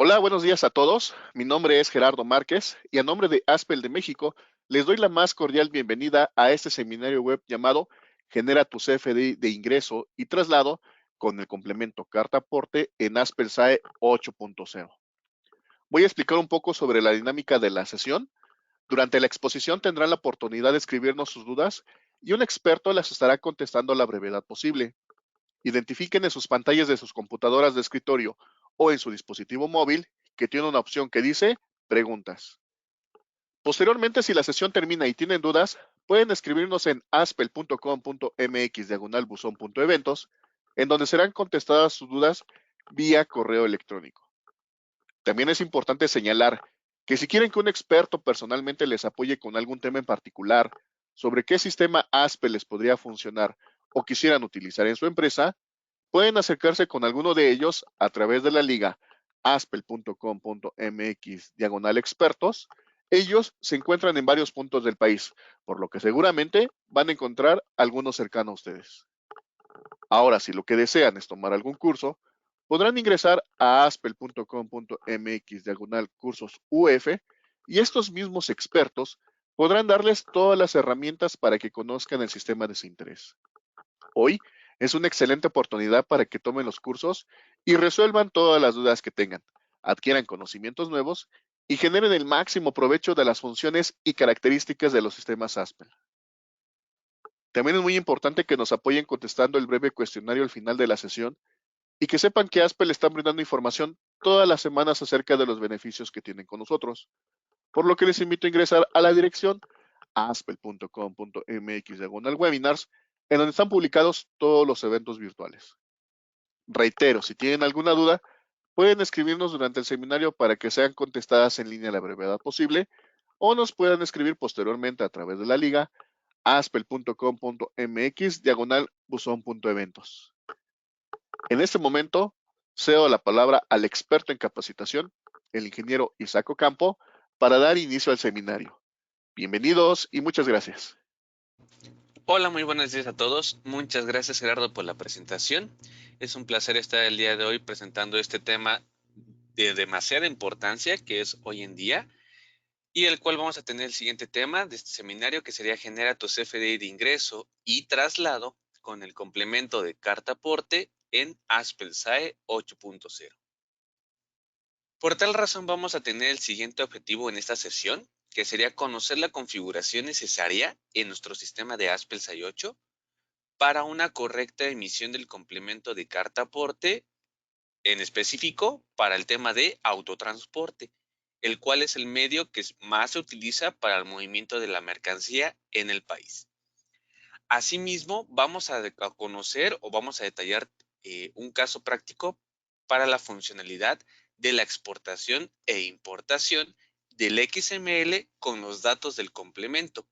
Hola, buenos días a todos. Mi nombre es Gerardo Márquez y a nombre de Aspel de México les doy la más cordial bienvenida a este seminario web llamado Genera tu CFDI de ingreso y traslado con el complemento carta aporte en Aspel SAE 8.0. Voy a explicar un poco sobre la dinámica de la sesión. Durante la exposición tendrán la oportunidad de escribirnos sus dudas y un experto las estará contestando a la brevedad posible. Identifiquen en sus pantallas de sus computadoras de escritorio o en su dispositivo móvil que tiene una opción que dice preguntas. Posteriormente, si la sesión termina y tienen dudas, pueden escribirnos en aspel.com.mx/buzón.eventos, en donde serán contestadas sus dudas vía correo electrónico. También es importante señalar que si quieren que un experto personalmente les apoye con algún tema en particular sobre qué sistema Aspel les podría funcionar o quisieran utilizar en su empresa, pueden acercarse con alguno de ellos a través de la liga aspel.com.mx/expertos. Ellos se encuentran en varios puntos del país, por lo que seguramente van a encontrar algunos cercanos a ustedes. Ahora, si lo que desean es tomar algún curso, podrán ingresar a aspel.com.mx/cursos UF y estos mismos expertos podrán darles todas las herramientas para que conozcan el sistema de su interés. Hoy es una excelente oportunidad para que tomen los cursos y resuelvan todas las dudas que tengan, adquieran conocimientos nuevos y generen el máximo provecho de las funciones y características de los sistemas Aspel. También es muy importante que nos apoyen contestando el breve cuestionario al final de la sesión y que sepan que Aspel está brindando información todas las semanas acerca de los beneficios que tienen con nosotros, por lo que les invito a ingresar a la dirección aspel.com.mx/webinars, en donde están publicados todos los eventos virtuales. Reitero, si tienen alguna duda, pueden escribirnos durante el seminario para que sean contestadas en línea a la brevedad posible o nos puedan escribir posteriormente a través de la liga aspel.com.mx/buzón.eventos. En este momento, cedo la palabra al experto en capacitación, el ingeniero Isaac Ocampo, para dar inicio al seminario. Bienvenidos y muchas gracias. Hola, muy buenos días a todos. Muchas gracias, Gerardo, por la presentación. Es un placer estar el día de hoy presentando este tema de demasiada importancia que es hoy en día y el cual vamos a tener el siguiente tema de este seminario que sería Genera tu CFDI de ingreso y traslado con el complemento de carta aporte en Aspel SAE 8.0. Por tal razón vamos a tener el siguiente objetivo en esta sesión, que sería conocer la configuración necesaria en nuestro sistema de Aspel SAE 8 para una correcta emisión del complemento de carta aporte, en específico para el tema de autotransporte, el cual es el medio que más se utiliza para el movimiento de la mercancía en el país. Asimismo, vamos a conocer o vamos a detallar un caso práctico para la funcionalidad de la exportación e importación del XML con los datos del complemento.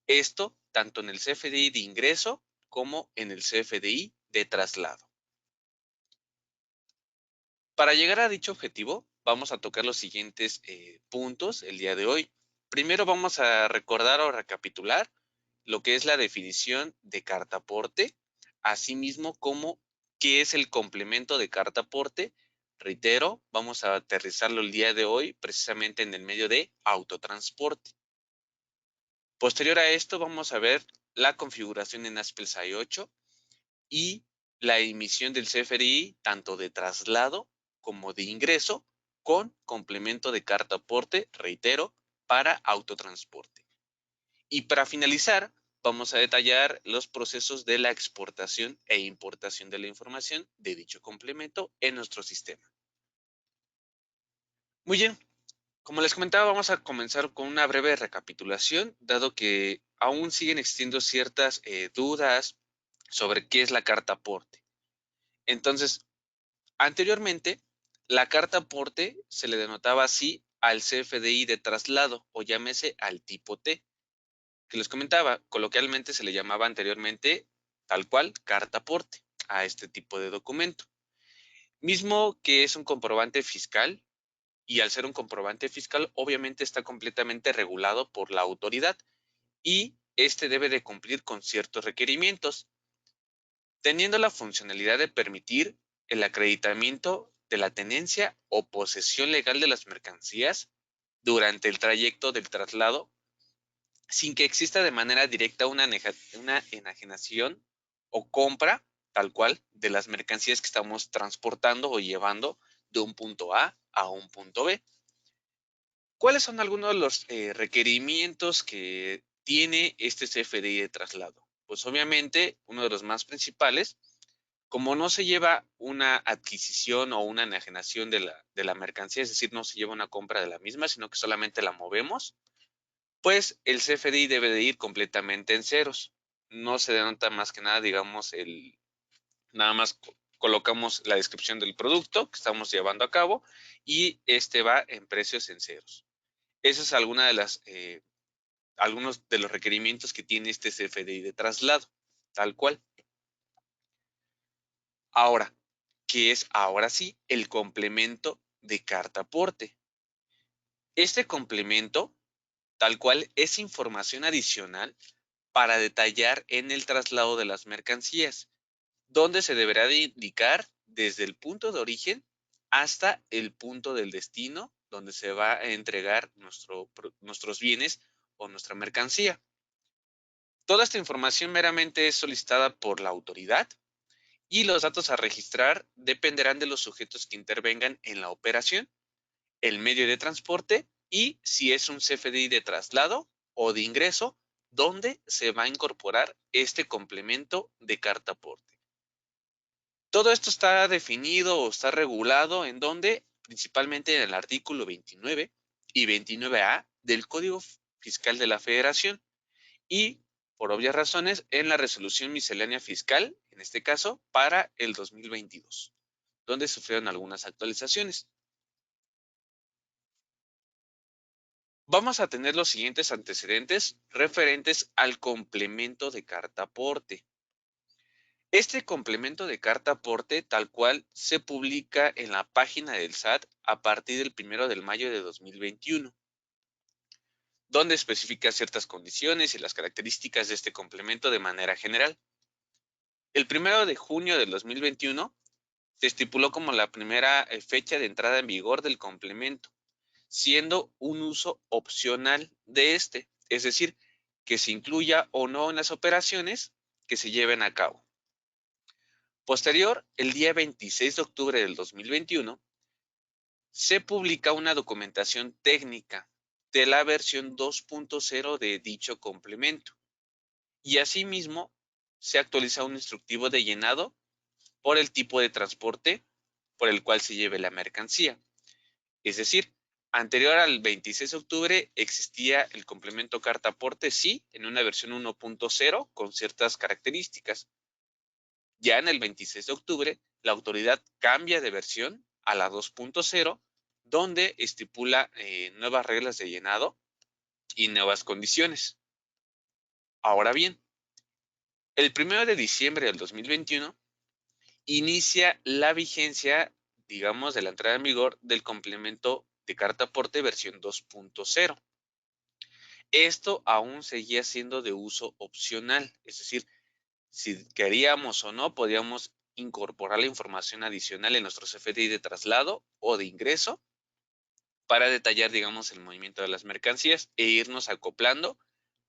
Esto tanto en el CFDI de ingreso como en el CFDI de traslado. Para llegar a dicho objetivo, vamos a tocar los siguientes puntos el día de hoy. Primero vamos a recordar o recapitular lo que es la definición de carta aporte, asimismo como qué es el complemento de carta aporte. Reitero, vamos a aterrizarlo el día de hoy precisamente en el medio de autotransporte. Posterior a esto vamos a ver la configuración en Aspel SAE 8 y la emisión del CFDI tanto de traslado como de ingreso con complemento de carta aporte, reitero, para autotransporte. Y para finalizar, vamos a detallar los procesos de la exportación e importación de la información de dicho complemento en nuestro sistema. Muy bien, como les comentaba, vamos a comenzar con una breve recapitulación, dado que aún siguen existiendo ciertas dudas sobre qué es la carta aporte. Entonces, anteriormente, la carta aporte se le denotaba así al CFDI de traslado o llámese al tipo T, que les comentaba, coloquialmente se le llamaba anteriormente tal cual carta aporte a este tipo de documento. Mismo que es un comprobante fiscal y al ser un comprobante fiscal obviamente está completamente regulado por la autoridad y este debe de cumplir con ciertos requerimientos, teniendo la funcionalidad de permitir el acreditamiento de la tenencia o posesión legal de las mercancías durante el trayecto del traslado sin que exista de manera directa una enajenación o compra tal cual de las mercancías que estamos transportando o llevando de un punto a un punto B. ¿Cuáles son algunos de los requerimientos que tiene este CFDI de traslado? Pues obviamente uno de los más principales, como no se lleva una adquisición o una enajenación de la mercancía, es decir, no se lleva una compra de la misma, sino que solamente la movemos, pues el CFDI debe de ir completamente en ceros. No se denota más que nada, digamos, nada más colocamos la descripción del producto que estamos llevando a cabo y este va en precios en ceros. Esa es algunos de los requerimientos que tiene este CFDI de traslado, tal cual. Ahora, ¿qué es ahora sí el complemento de carta aporte? Este complemento, tal cual, es información adicional para detallar en el traslado de las mercancías, donde se deberá de indicar desde el punto de origen hasta el punto del destino, donde se va a entregar nuestros bienes o nuestra mercancía. Toda esta información meramente es solicitada por la autoridad y los datos a registrar dependerán de los sujetos que intervengan en la operación, el medio de transporte y si es un CFDI de traslado o de ingreso, donde se va a incorporar este complemento de carta aporte. Todo esto está definido o está regulado en donde, principalmente en el artículo 29 y 29A del Código Fiscal de la Federación y, por obvias razones, en la resolución miscelánea fiscal, en este caso, para el 2022, donde sufrieron algunas actualizaciones. Vamos a tener los siguientes antecedentes referentes al complemento de carta aporte. Este complemento de carta aporte tal cual se publica en la página del SAT a partir del 1 de mayo de 2021, donde especifica ciertas condiciones y las características de este complemento de manera general. El 1 de junio del 2021 se estipuló como la primera fecha de entrada en vigor del complemento, siendo un uso opcional de este, es decir, que se incluya o no en las operaciones que se lleven a cabo. Posterior, el día 26 de octubre del 2021, se publica una documentación técnica de la versión 2.0 de dicho complemento y asimismo se actualiza un instructivo de llenado por el tipo de transporte por el cual se lleve la mercancía. Es decir, anterior al 26 de octubre existía el complemento carta aporte, sí, en una versión 1.0 con ciertas características. Ya en el 26 de octubre, la autoridad cambia de versión a la 2.0, donde estipula nuevas reglas de llenado y nuevas condiciones. Ahora bien, el 1 de diciembre del 2021 inicia la vigencia, digamos, de la entrada en vigor del complemento de carta aporte versión 2.0. Esto aún seguía siendo de uso opcional, es decir, si queríamos o no, podíamos incorporar la información adicional en nuestro CFDI de traslado o de ingreso para detallar, digamos, el movimiento de las mercancías e irnos acoplando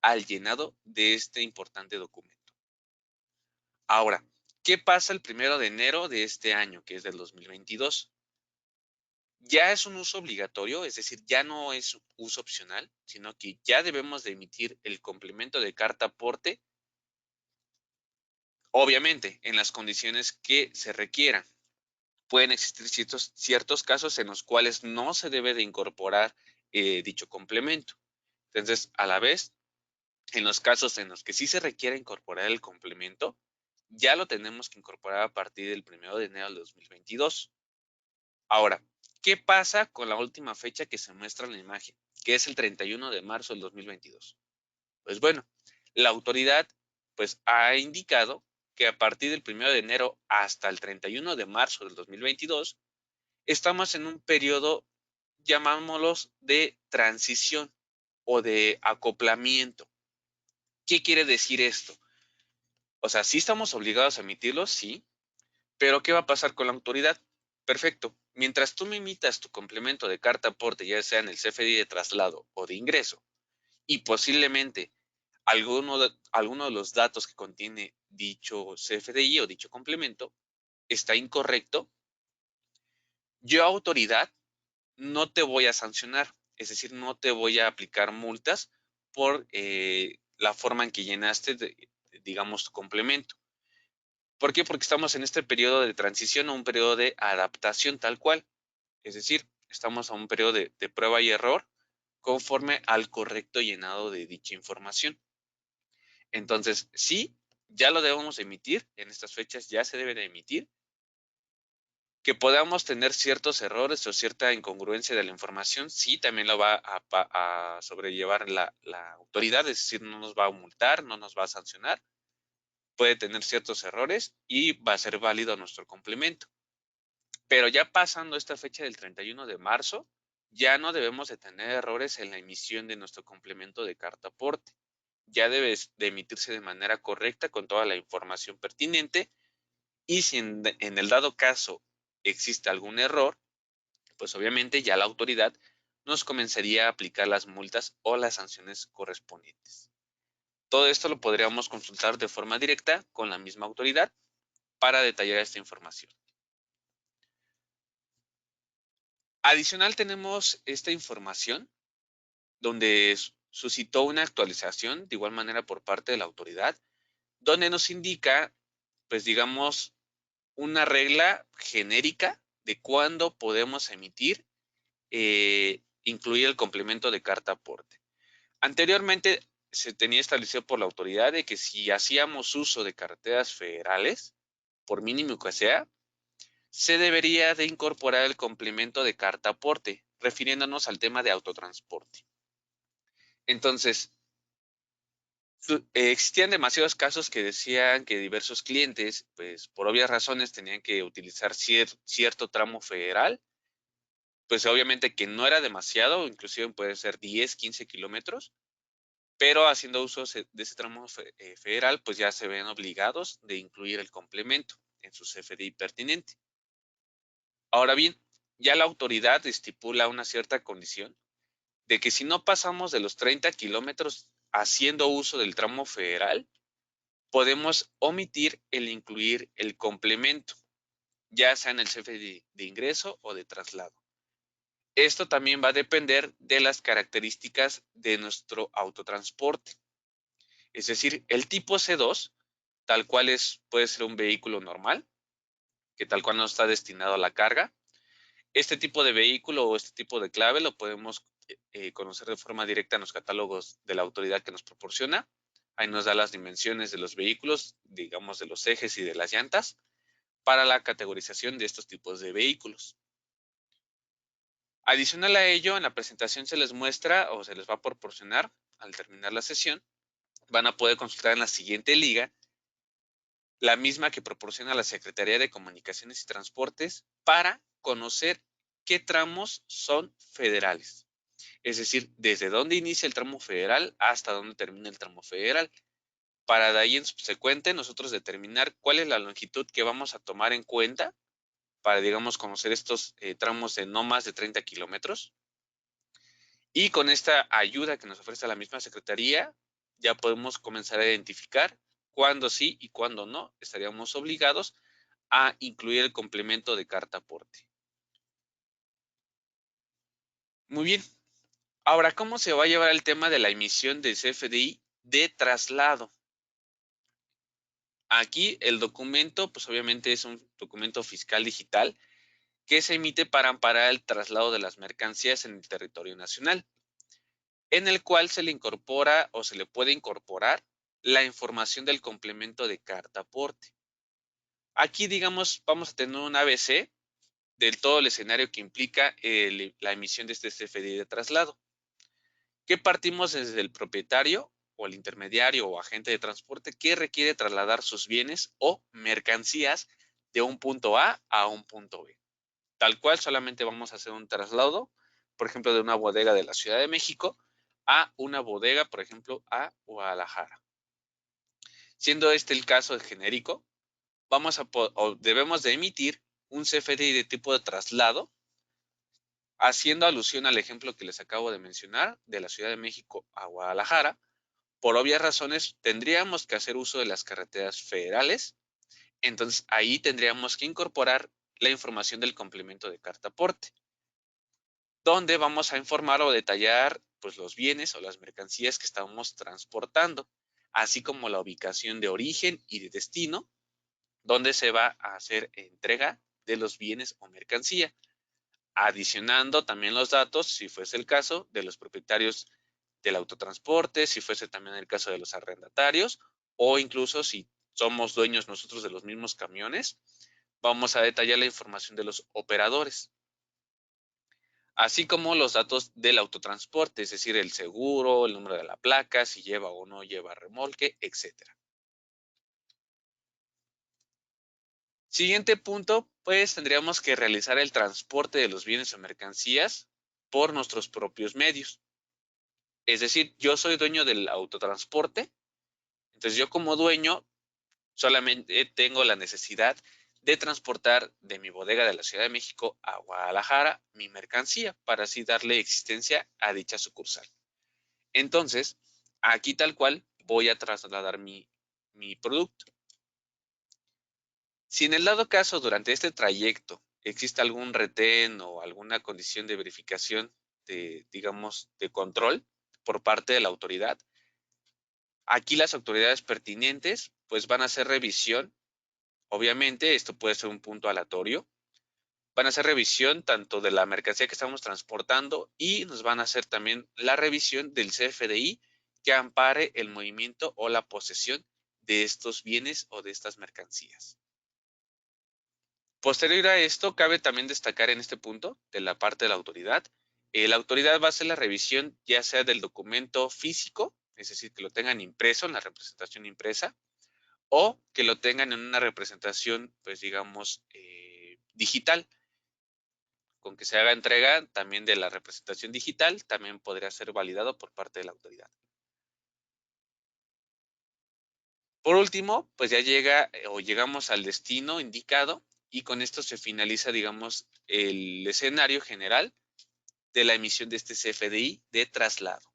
al llenado de este importante documento. Ahora, ¿qué pasa el 1 de enero de este año, que es del 2022? Ya es un uso obligatorio, es decir, ya no es uso opcional, sino que ya debemos de emitir el complemento de carta aporte, obviamente, en las condiciones que se requieran. Pueden existir ciertos casos en los cuales no se debe de incorporar dicho complemento. Entonces, a la vez, en los casos en los que sí se requiere incorporar el complemento, ya lo tenemos que incorporar a partir del 1 de enero del 2022. Ahora, ¿qué pasa con la última fecha que se muestra en la imagen, que es el 31 de marzo del 2022? Pues bueno, la autoridad pues ha indicado que a partir del 1 de enero hasta el 31 de marzo del 2022 estamos en un periodo, llamámoslos, de transición o de acoplamiento. ¿Qué quiere decir esto? O sea, sí estamos obligados a emitirlos, sí, pero ¿qué va a pasar con la autoridad? Perfecto. mientras tú me emitas tu complemento de carta aporte, ya sea en el CFDI de traslado o de ingreso, y posiblemente alguno de los datos que contiene dicho CFDI o dicho complemento está incorrecto, yo, autoridad, no te voy a sancionar, es decir, no te voy a aplicar multas por la forma en que llenaste, digamos, tu complemento. ¿Por qué? Porque estamos en este periodo de transición o un periodo de adaptación tal cual. Es decir, estamos a un periodo de prueba y error conforme al correcto llenado de dicha información. Entonces, sí, ya lo debemos emitir, en estas fechas ya se debe de emitir. Que podamos tener ciertos errores o cierta incongruencia de la información, sí, también lo va a sobrellevar la autoridad, es decir, no nos va a multar, no nos va a sancionar, puede tener ciertos errores y va a ser válido nuestro complemento. Pero ya pasando esta fecha del 31 de marzo, ya no debemos de tener errores en la emisión de nuestro complemento de carta aporte. Ya debe de emitirse de manera correcta con toda la información pertinente y si en el dado caso existe algún error, pues obviamente ya la autoridad nos comenzaría a aplicar las multas o las sanciones correspondientes. Todo esto lo podríamos consultar de forma directa con la misma autoridad para detallar esta información. Adicional tenemos esta información donde suscitó una actualización de igual manera por parte de la autoridad, donde nos indica, pues digamos, una regla genérica de cuándo podemos emitir, incluir el complemento de carta aporte. Anteriormente se tenía establecido por la autoridad de que si hacíamos uso de carreteras federales, por mínimo que sea, se debería de incorporar el complemento de carta aporte, refiriéndonos al tema de autotransporte. Entonces, existían demasiados casos que decían que diversos clientes, pues por obvias razones, tenían que utilizar cierto tramo federal, pues obviamente que no era demasiado, inclusive puede ser 10, 15 kilómetros, pero haciendo uso de ese tramo federal, pues ya se ven obligados de incluir el complemento en su CFDI pertinente. Ahora bien, ya la autoridad estipula una cierta condición de que si no pasamos de los 30 kilómetros haciendo uso del tramo federal, podemos omitir el incluir el complemento, ya sea en el CFDI de ingreso o de traslado. Esto también va a depender de las características de nuestro autotransporte. Es decir, el tipo C2, tal cual puede ser un vehículo normal, que tal cual no está destinado a la carga. Este tipo de vehículo o este tipo de clave lo podemos conocer de forma directa en los catálogos de la autoridad que nos proporciona. Ahí nos da las dimensiones de los vehículos, digamos de los ejes y de las llantas, para la categorización de estos tipos de vehículos. Adicional a ello, en la presentación se les muestra o se les va a proporcionar, al terminar la sesión, van a poder consultar en la siguiente liga, la misma que proporciona la Secretaría de Comunicaciones y Transportes para conocer qué tramos son federales. Es decir, desde dónde inicia el tramo federal hasta dónde termina el tramo federal. Para de ahí en subsecuente nosotros determinar cuál es la longitud que vamos a tomar en cuenta para, digamos, conocer estos tramos de no más de 30 kilómetros. Y con esta ayuda que nos ofrece la misma Secretaría, ya podemos comenzar a identificar cuándo sí y cuándo no estaríamos obligados a incluir el complemento de carta aporte. Muy bien. Ahora, ¿cómo se va a llevar el tema de la emisión de CFDI de traslado? Aquí el documento, pues obviamente es un documento fiscal digital que se emite para amparar el traslado de las mercancías en el territorio nacional, en el cual se le incorpora o se le puede incorporar la información del complemento de carta aporte. Aquí, digamos, vamos a tener un ABC del todo el escenario que implica la emisión de este CFDI de traslado. Que partimos desde el propietario o el intermediario o agente de transporte que requiere trasladar sus bienes o mercancías de un punto A un punto B. Tal cual, solamente vamos a hacer un traslado, por ejemplo, de una bodega de la Ciudad de México a una bodega, por ejemplo, a Guadalajara. Siendo este el caso genérico, debemos de emitir un CFDI de tipo de traslado, haciendo alusión al ejemplo que les acabo de mencionar de la Ciudad de México a Guadalajara. Por obvias razones, tendríamos que hacer uso de las carreteras federales. Entonces, ahí tendríamos que incorporar la información del complemento de carta aporte, donde vamos a informar o detallar pues, los bienes o las mercancías que estamos transportando, así como la ubicación de origen y de destino, donde se va a hacer entrega de los bienes o mercancía, adicionando también los datos, si fuese el caso, de los propietarios del autotransporte, si fuese también el caso de los arrendatarios, o incluso si somos dueños nosotros de los mismos camiones, vamos a detallar la información de los operadores, así como los datos del autotransporte, es decir, el seguro, el número de la placa, si lleva o no lleva remolque, etcétera. Siguiente punto, pues tendríamos que realizar el transporte de los bienes o mercancías por nuestros propios medios. Es decir, yo soy dueño del autotransporte, entonces yo como dueño solamente tengo la necesidad de transportar de mi bodega de la Ciudad de México a Guadalajara mi mercancía para así darle existencia a dicha sucursal. Entonces, aquí tal cual voy a trasladar mi producto. Si en el dado caso durante este trayecto existe algún retén o alguna condición de verificación de, digamos, de control por parte de la autoridad, aquí las autoridades pertinentes pues van a hacer revisión. Obviamente esto puede ser un punto aleatorio. Van a hacer revisión tanto de la mercancía que estamos transportando y nos van a hacer también la revisión del CFDI que ampare el movimiento o la posesión de estos bienes o de estas mercancías. Posterior a esto, cabe también destacar en este punto de la parte de la autoridad va a hacer la revisión ya sea del documento físico, es decir, que lo tengan impreso en la representación impresa, o que lo tengan en una representación, pues digamos, digital. Con que se haga entrega también de la representación digital, también podría ser validado por parte de la autoridad. Por último, pues ya llega o llegamos al destino indicado y con esto se finaliza, digamos, el escenario general de la emisión de este CFDI de traslado.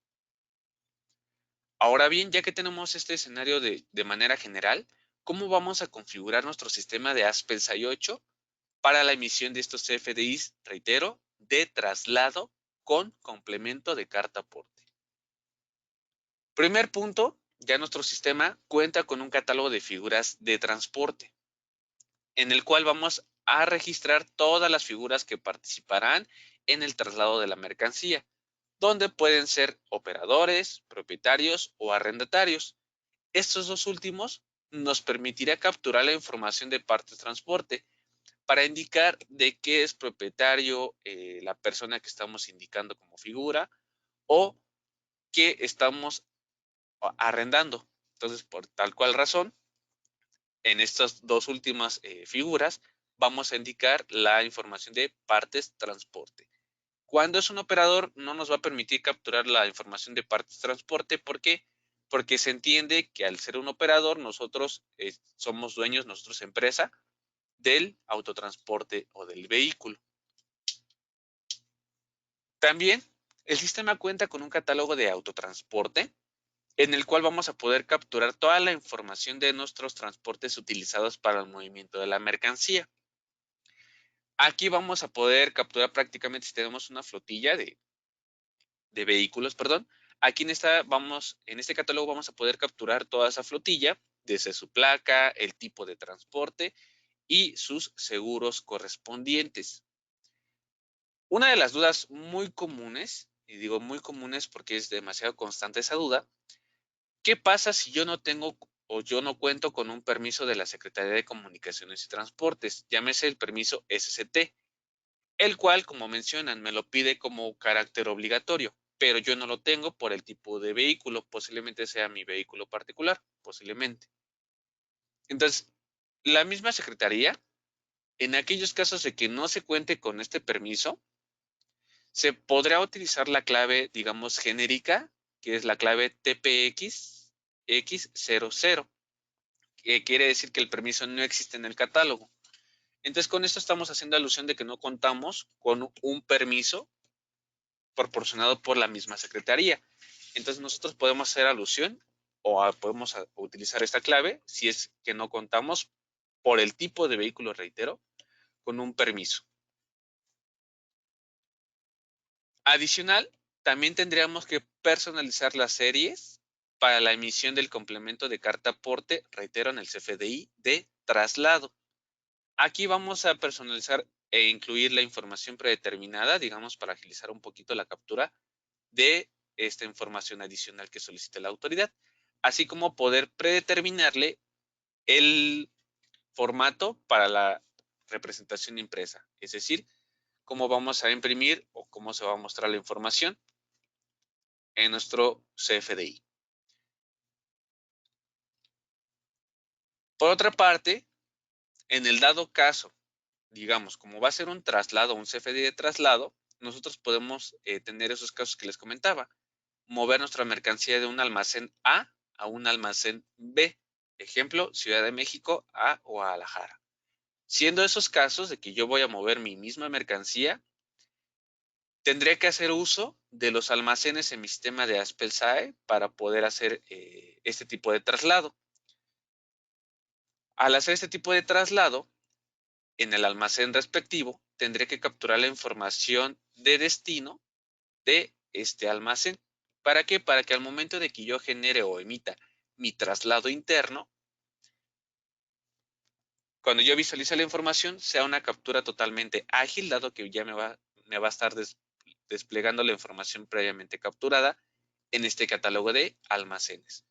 Ahora bien, ya que tenemos este escenario de manera general, ¿cómo vamos a configurar nuestro sistema de ASPEL 8 para la emisión de estos CFDIs, reitero, de traslado con complemento de carta aporte? Primer punto, ya nuestro sistema cuenta con un catálogo de figuras de transporte, en el cual vamos a registrar todas las figuras que participarán en el traslado de la mercancía, donde pueden ser operadores, propietarios o arrendatarios. Estos dos últimos nos permitirá capturar la información de parte de transporte para indicar de qué es propietario la persona que estamos indicando como figura o que estamos arrendando. Entonces, por tal cual razón, en estas dos últimas figuras vamos a indicar la información de partes transporte. Cuando es un operador, no nos va a permitir capturar la información de partes transporte. ¿Por qué? Porque se entiende que al ser un operador, nosotros somos dueños, nosotros empresa, del autotransporte o del vehículo. También, el sistema cuenta con un catálogo de autotransporte en el cual vamos a poder capturar toda la información de nuestros transportes utilizados para el movimiento de la mercancía. Aquí vamos a poder capturar prácticamente si tenemos una flotilla de vehículos, perdón. Aquí en este catálogo vamos a poder capturar toda esa flotilla, desde su placa, el tipo de transporte y sus seguros correspondientes. Una de las dudas muy comunes, y digo muy comunes porque es demasiado constante esa duda, ¿qué pasa si yo no tengo o yo no cuento con un permiso de la Secretaría de Comunicaciones y Transportes? Llámese el permiso SCT, el cual, como mencionan, me lo pide como carácter obligatorio, pero yo no lo tengo por el tipo de vehículo, posiblemente sea mi vehículo particular, posiblemente. Entonces, la misma Secretaría, en aquellos casos de que no se cuente con este permiso, se podrá utilizar la clave, digamos, genérica, que es la clave TPX X00, que quiere decir que el permiso no existe en el catálogo. Entonces, con esto estamos haciendo alusión de que no contamos con un permiso proporcionado por la misma Secretaría. Entonces, nosotros podemos hacer alusión o podemos utilizar esta clave si es que no contamos por el tipo de vehículo, reitero, con un permiso. Adicional, también tendríamos que personalizar las series para la emisión del complemento de carta aporte, reitero, en el CFDI de traslado. Aquí vamos a personalizar e incluir la información predeterminada, digamos, para agilizar un poquito la captura de esta información adicional que solicite la autoridad, así como poder predeterminarle el formato para la representación impresa, es decir, cómo vamos a imprimir o cómo se va a mostrar la información en nuestro CFDI. Por otra parte, en el dado caso, digamos, como va a ser un traslado, un CFDI de traslado, nosotros podemos tener esos casos que les comentaba, mover nuestra mercancía de un almacén A un almacén B. Ejemplo, Ciudad de México a Guadalajara. Siendo esos casos de que yo voy a mover mi misma mercancía, tendría que hacer uso de los almacenes en mi sistema de Aspel-SAE para poder hacer este tipo de traslado. Al hacer este tipo de traslado, en el almacén respectivo, tendré que capturar la información de destino de este almacén. ¿Para qué? Para que al momento de que yo genere o emita mi traslado interno, cuando yo visualice la información, sea una captura totalmente ágil, dado que ya me va a estar desplegando la información previamente capturada en este catálogo de almacenes.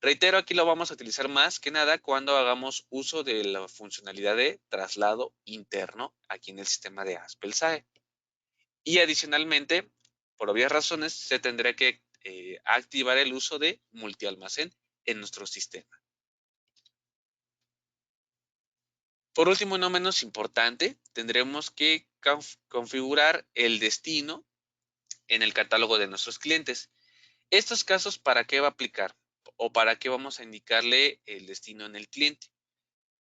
Reitero, aquí lo vamos a utilizar más que nada cuando hagamos uso de la funcionalidad de traslado interno aquí en el sistema de Aspel-SAE. Y adicionalmente, por obvias razones, se tendrá que activar el uso de multialmacén en nuestro sistema. Por último y no menos importante, tendremos que configurar el destino en el catálogo de nuestros clientes. Estos casos, ¿para qué va a aplicar? ¿O para qué vamos a indicarle el destino en el cliente?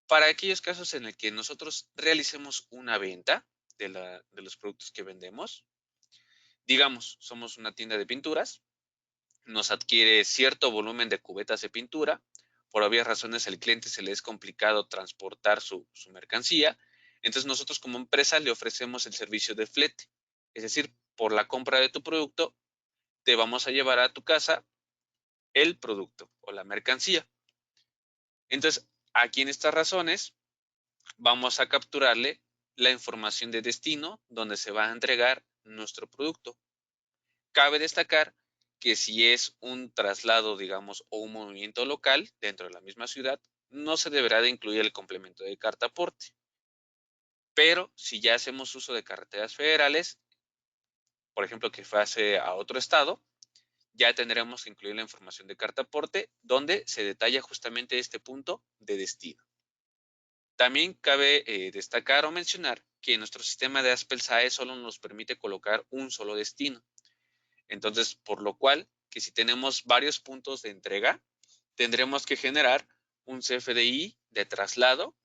Para aquellos casos en el que nosotros realicemos una venta de los productos que vendemos, digamos, somos una tienda de pinturas, nos adquiere cierto volumen de cubetas de pintura, por obvias razones al cliente se le es complicado transportar su mercancía, entonces nosotros como empresa le ofrecemos el servicio de flete, es decir, por la compra de tu producto, te vamos a llevar a tu casa el producto o la mercancía. Entonces, aquí en estas razones, vamos a capturarle la información de destino donde se va a entregar nuestro producto. Cabe destacar que si es un traslado, digamos, o un movimiento local dentro de la misma ciudad, no se deberá de incluir el complemento de carta aporte. Pero si ya hacemos uso de carreteras federales, por ejemplo, que fuese a otro estado, ya tendremos que incluir la información de carta aporte donde se detalla justamente este punto de destino. También cabe destacar o mencionar que nuestro sistema de Aspel-SAE solo nos permite colocar un solo destino. Entonces, por lo cual, que si tenemos varios puntos de entrega, tendremos que generar un CFDI de traslado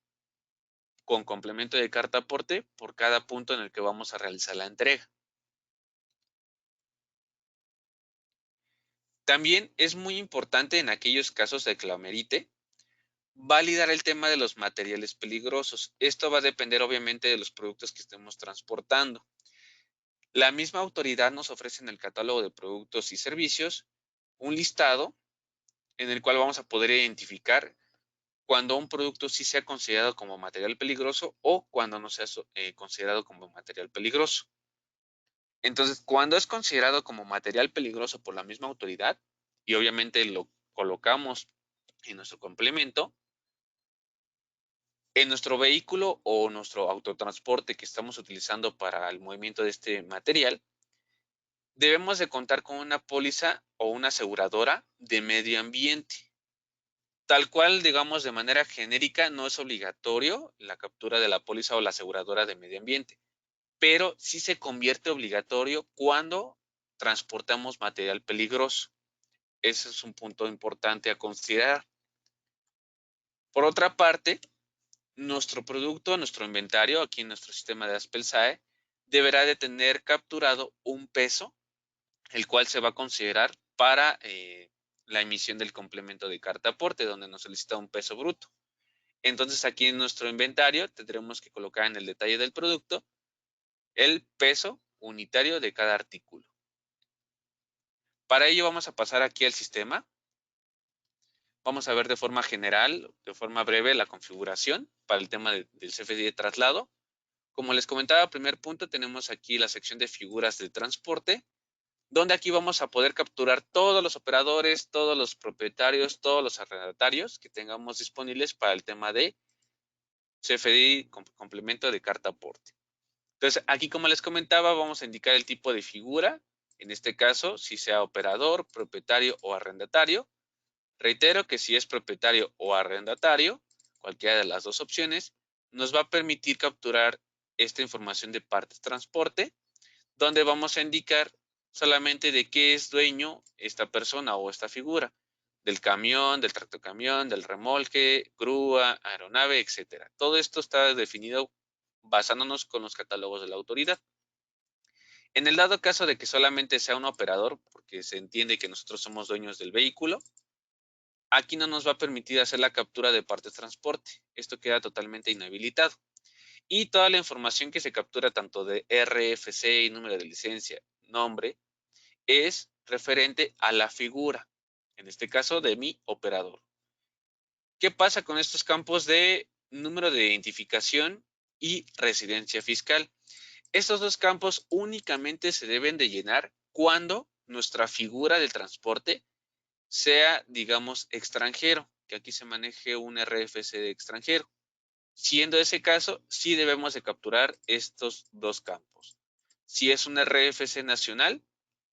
con complemento de carta aporte por cada punto en el que vamos a realizar la entrega. También es muy importante en aquellos casos de que lo amerite, validar el tema de los materiales peligrosos. Esto va a depender obviamente de los productos que estemos transportando. La misma autoridad nos ofrece en el catálogo de productos y servicios un listado en el cual vamos a poder identificar cuando un producto sí sea considerado como material peligroso o cuando no sea considerado como material peligroso. Entonces, cuando es considerado como material peligroso por la misma autoridad y obviamente lo colocamos en nuestro complemento, en nuestro vehículo o nuestro autotransporte que estamos utilizando para el movimiento de este material, debemos de contar con una póliza o una aseguradora de medio ambiente. Tal cual, digamos, de manera genérica, no es obligatorio la captura de la póliza o la aseguradora de medio ambiente, pero sí se convierte obligatorio cuando transportamos material peligroso. Ese es un punto importante a considerar. Por otra parte, nuestro producto, nuestro inventario, aquí en nuestro sistema de Aspel-SAE, deberá de tener capturado un peso, el cual se va a considerar para la emisión del complemento de carta aporte, donde nos solicita un peso bruto. Entonces aquí en nuestro inventario tendremos que colocar en el detalle del producto el peso unitario de cada artículo. Para ello vamos a pasar aquí al sistema. Vamos a ver de forma general, de forma breve, la configuración para el tema del CFDI de traslado. Como les comentaba, primer punto, tenemos aquí la sección de figuras de transporte, donde aquí vamos a poder capturar todos los operadores, todos los propietarios, todos los arrendatarios que tengamos disponibles para el tema de CFDI complemento de carta aporte. Entonces, aquí como les comentaba, vamos a indicar el tipo de figura, en este caso, si sea operador, propietario o arrendatario. Reitero que si es propietario o arrendatario, cualquiera de las dos opciones, nos va a permitir capturar esta información de partes transporte, donde vamos a indicar solamente de qué es dueño esta persona o esta figura, del camión, del tractocamión, del remolque, grúa, aeronave, etcétera. Todo esto está definido basándonos con los catálogos de la autoridad. En el dado caso de que solamente sea un operador, porque se entiende que nosotros somos dueños del vehículo, aquí no nos va a permitir hacer la captura de partes transporte. Esto queda totalmente inhabilitado. Y toda la información que se captura tanto de RFC y número de licencia, nombre, es referente a la figura, en este caso de mi operador. ¿Qué pasa con estos campos de número de identificación y residencia fiscal? Estos dos campos únicamente se deben de llenar cuando nuestra figura del transporte sea, digamos, extranjero, que aquí se maneje un RFC de extranjero. Siendo ese caso, sí debemos de capturar estos dos campos. Si es un RFC nacional,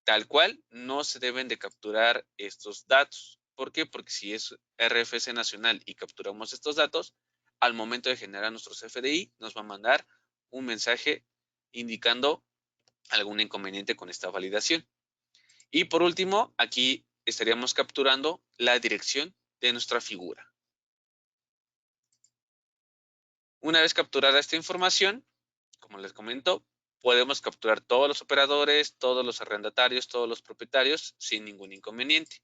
tal cual, no se deben de capturar estos datos. ¿Por qué? Porque si es RFC nacional y capturamos estos datos, al momento de generar nuestros FDI, nos va a mandar un mensaje indicando algún inconveniente con esta validación. Y por último, aquí estaríamos capturando la dirección de nuestra figura. Una vez capturada esta información, como les comento, podemos capturar todos los operadores, todos los arrendatarios, todos los propietarios sin ningún inconveniente.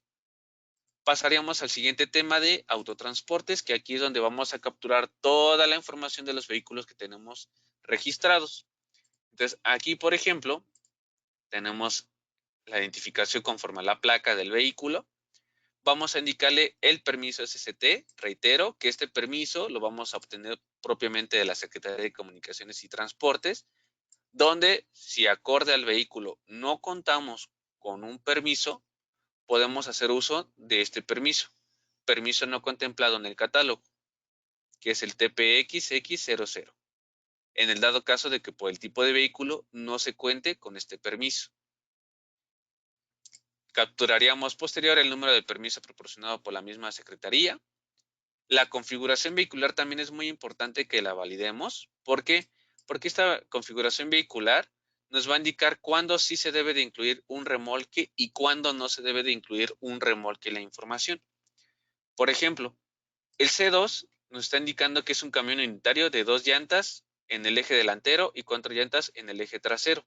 Pasaríamos al siguiente tema de autotransportes, que aquí es donde vamos a capturar toda la información de los vehículos que tenemos registrados. Entonces, aquí, por ejemplo, tenemos la identificación conforme a la placa del vehículo. Vamos a indicarle el permiso SST. Reitero que este permiso lo vamos a obtener propiamente de la Secretaría de Comunicaciones y Transportes, donde si acorde al vehículo no contamos con un permiso, podemos hacer uso de este permiso. Permiso no contemplado en el catálogo, que es el TPXX00, en el dado caso de que por el tipo de vehículo no se cuente con este permiso. Capturaríamos posterior el número de permiso proporcionado por la misma Secretaría. La configuración vehicular también es muy importante que la validemos. ¿Por qué? Porque esta configuración vehicular nos va a indicar cuándo sí se debe de incluir un remolque y cuándo no se debe de incluir un remolque en la información. Por ejemplo, el C2 nos está indicando que es un camión unitario de 2 llantas en el eje delantero y 4 llantas en el eje trasero,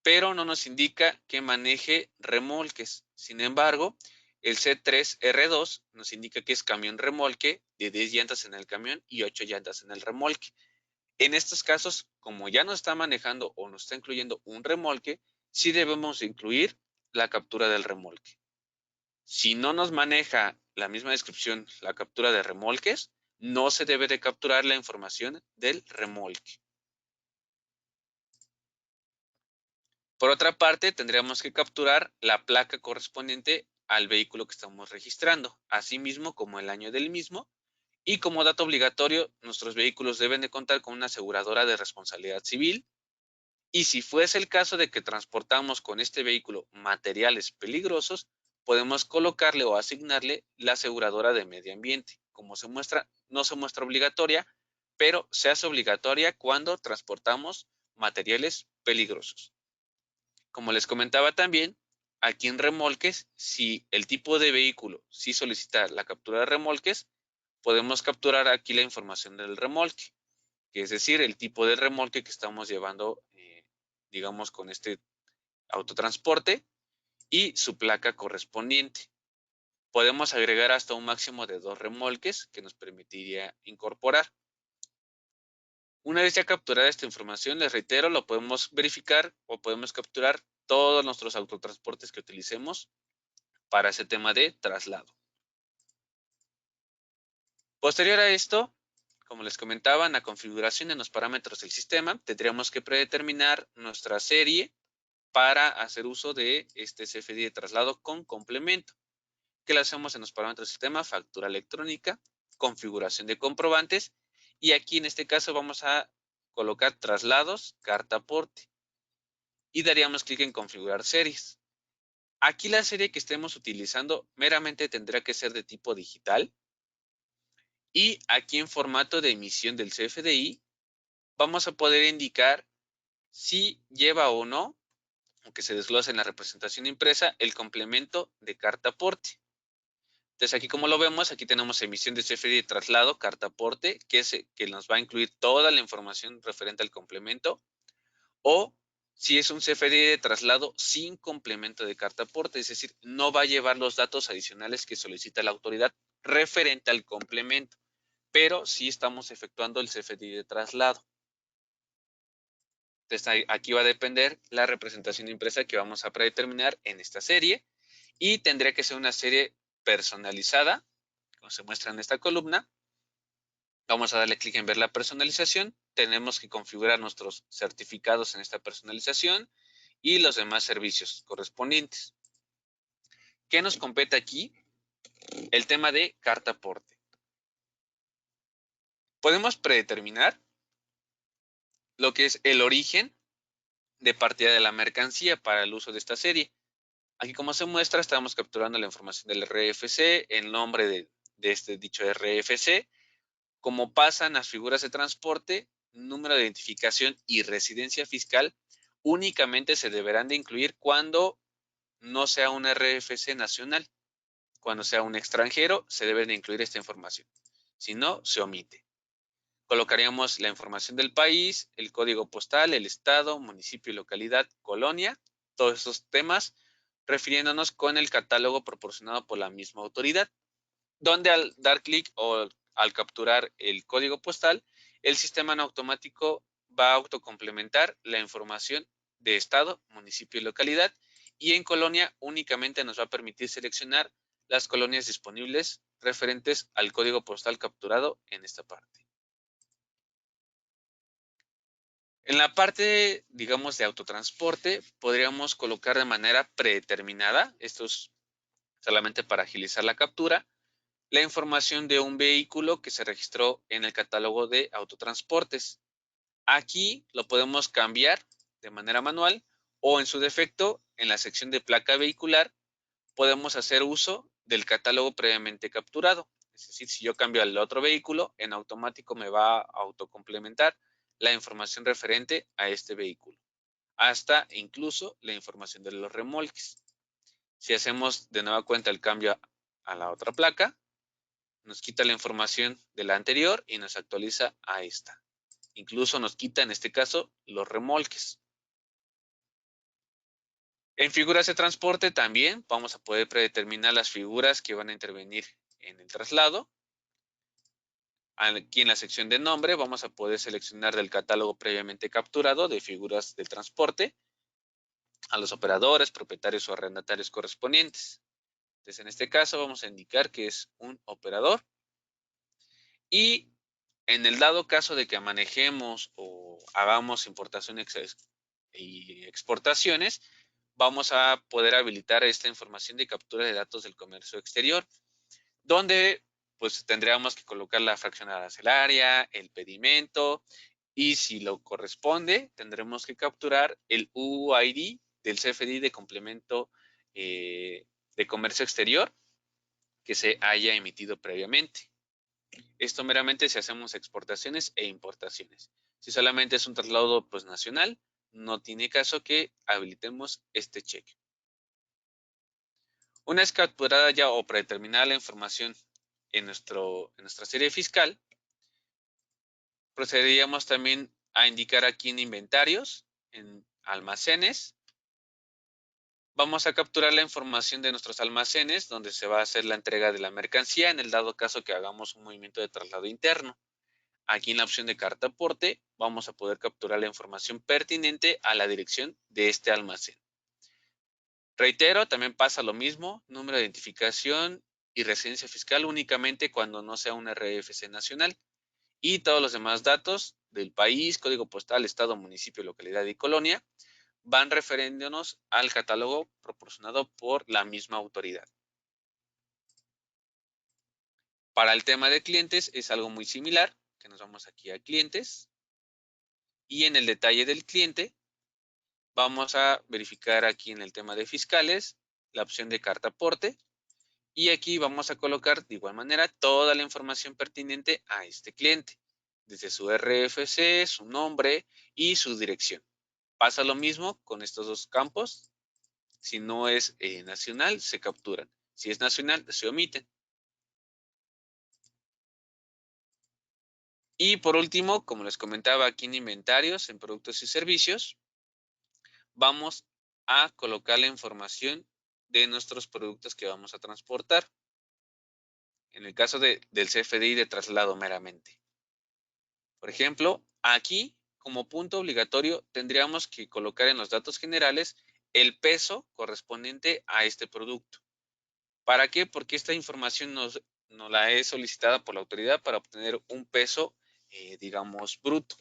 pero no nos indica que maneje remolques. Sin embargo, el C3R2 nos indica que es camión remolque de 10 llantas en el camión y 8 llantas en el remolque. En estos casos, como ya nos está manejando o nos está incluyendo un remolque, sí debemos incluir la captura del remolque. Si no nos maneja la misma descripción la captura de remolques, no se debe de capturar la información del remolque. Por otra parte, tendríamos que capturar la placa correspondiente al vehículo que estamos registrando, así mismo como el año del mismo. Y como dato obligatorio, nuestros vehículos deben de contar con una aseguradora de responsabilidad civil. Y si fuese el caso de que transportamos con este vehículo materiales peligrosos, podemos colocarle o asignarle la aseguradora de medio ambiente. Como se muestra, no se muestra obligatoria, pero se hace obligatoria cuando transportamos materiales peligrosos. Como les comentaba también, aquí en remolques, si el tipo de vehículo sí solicita la captura de remolques, podemos capturar aquí la información del remolque, que es decir, el tipo de remolque que estamos llevando, digamos, con este autotransporte y su placa correspondiente. Podemos agregar hasta un máximo de 2 remolques que nos permitiría incorporar. Una vez ya capturada esta información, les reitero, lo podemos verificar o podemos capturar todos nuestros autotransportes que utilicemos para ese tema de traslado. Posterior a esto, como les comentaba, en la configuración en los parámetros del sistema, tendríamos que predeterminar nuestra serie para hacer uso de este CFDI de traslado con complemento, que lo hacemos en los parámetros del sistema, factura electrónica, configuración de comprobantes, y aquí en este caso vamos a colocar traslados, carta aporte, y daríamos clic en configurar series. Aquí la serie que estemos utilizando meramente tendrá que ser de tipo digital, y aquí en formato de emisión del CFDI vamos a poder indicar si lleva o no, aunque se desglose en la representación impresa, el complemento de carta aporte. Entonces aquí como lo vemos, aquí tenemos emisión de CFDI de traslado, carta aporte, que nos va a incluir toda la información referente al complemento, o si es un CFDI de traslado sin complemento de carta aporte, es decir, no va a llevar los datos adicionales que solicita la autoridad referente al complemento, pero sí estamos efectuando el CFDI de traslado. Entonces aquí va a depender la representación impresa que vamos a predeterminar en esta serie, y tendría que ser una serie personalizada, como se muestra en esta columna. Vamos a darle clic en ver la personalización. Tenemos que configurar nuestros certificados en esta personalización y los demás servicios correspondientes. ¿Qué nos compete aquí? El tema de carta aporte. Podemos predeterminar lo que es el origen de partida de la mercancía para el uso de esta serie. Aquí como se muestra, estamos capturando la información del RFC, el nombre de este dicho RFC, como pasan las figuras de transporte, número de identificación y residencia fiscal, únicamente se deberán de incluir cuando no sea un RFC nacional. Cuando sea un extranjero, se debe de incluir esta información. Si no, se omite. Colocaríamos la información del país, el código postal, el estado, municipio y localidad, colonia, todos esos temas, refiriéndonos con el catálogo proporcionado por la misma autoridad, donde al dar clic o al capturar el código postal, el sistema en automático va a autocomplementar la información de estado, municipio y localidad, y en colonia únicamente nos va a permitir seleccionar las colonias disponibles referentes al código postal capturado en esta parte. En la parte, digamos, de autotransporte, podríamos colocar de manera predeterminada, esto es solamente para agilizar la captura, la información de un vehículo que se registró en el catálogo de autotransportes. Aquí lo podemos cambiar de manera manual, o en su defecto, en la sección de placa vehicular, podemos hacer uso del catálogo previamente capturado. Es decir, si yo cambio al otro vehículo, en automático me va a autocomplementar la información referente a este vehículo, hasta incluso la información de los remolques. Si hacemos de nueva cuenta el cambio a la otra placa, nos quita la información de la anterior y nos actualiza a esta. Incluso nos quita, en este caso, los remolques. En figuras de transporte también vamos a poder predeterminar las figuras que van a intervenir en el traslado. Aquí en la sección de nombre vamos a poder seleccionar del catálogo previamente capturado de figuras del transporte a los operadores, propietarios o arrendatarios correspondientes. Entonces, en este caso vamos a indicar que es un operador, y en el dado caso de que manejemos o hagamos importaciones y exportaciones, vamos a poder habilitar esta información de captura de datos del comercio exterior, donde pues tendríamos que colocar la fracción arancelaria, el pedimento, y si lo corresponde, tendremos que capturar el UID del CFDI de complemento de comercio exterior que se haya emitido previamente. Esto meramente si hacemos exportaciones e importaciones. Si solamente es un traslado pues nacional, no tiene caso que habilitemos este cheque. Una vez capturada ya o predeterminada la información en nuestra serie fiscal, procederíamos también a indicar aquí en inventarios, en almacenes. Vamos a capturar la información de nuestros almacenes, donde se va a hacer la entrega de la mercancía, en el dado caso que hagamos un movimiento de traslado interno. Aquí en la opción de carta aporte, vamos a poder capturar la información pertinente a la dirección de este almacén. Reitero, también pasa lo mismo, número de identificación y residencia fiscal únicamente cuando no sea un RFC nacional. Y todos los demás datos del país, código postal, estado, municipio, localidad y colonia, van refiriéndonos al catálogo proporcionado por la misma autoridad. Para el tema de clientes es algo muy similar, que nos vamos aquí a clientes y en el detalle del cliente vamos a verificar aquí en el tema de fiscales la opción de carta aporte y aquí vamos a colocar de igual manera toda la información pertinente a este cliente, desde su RFC, su nombre y su dirección. Pasa lo mismo con estos dos campos. Si no es nacional, se capturan. Si es nacional, se omiten. Y por último, como les comentaba aquí en inventarios, en productos y servicios, vamos a colocar la información de nuestros productos que vamos a transportar. En el caso del CFDI de traslado meramente. Por ejemplo, aquí como punto obligatorio tendríamos que colocar en los datos generales el peso correspondiente a este producto. ¿Para qué? Porque esta información nos la es solicitada por la autoridad para obtener un peso, digamos, bruto.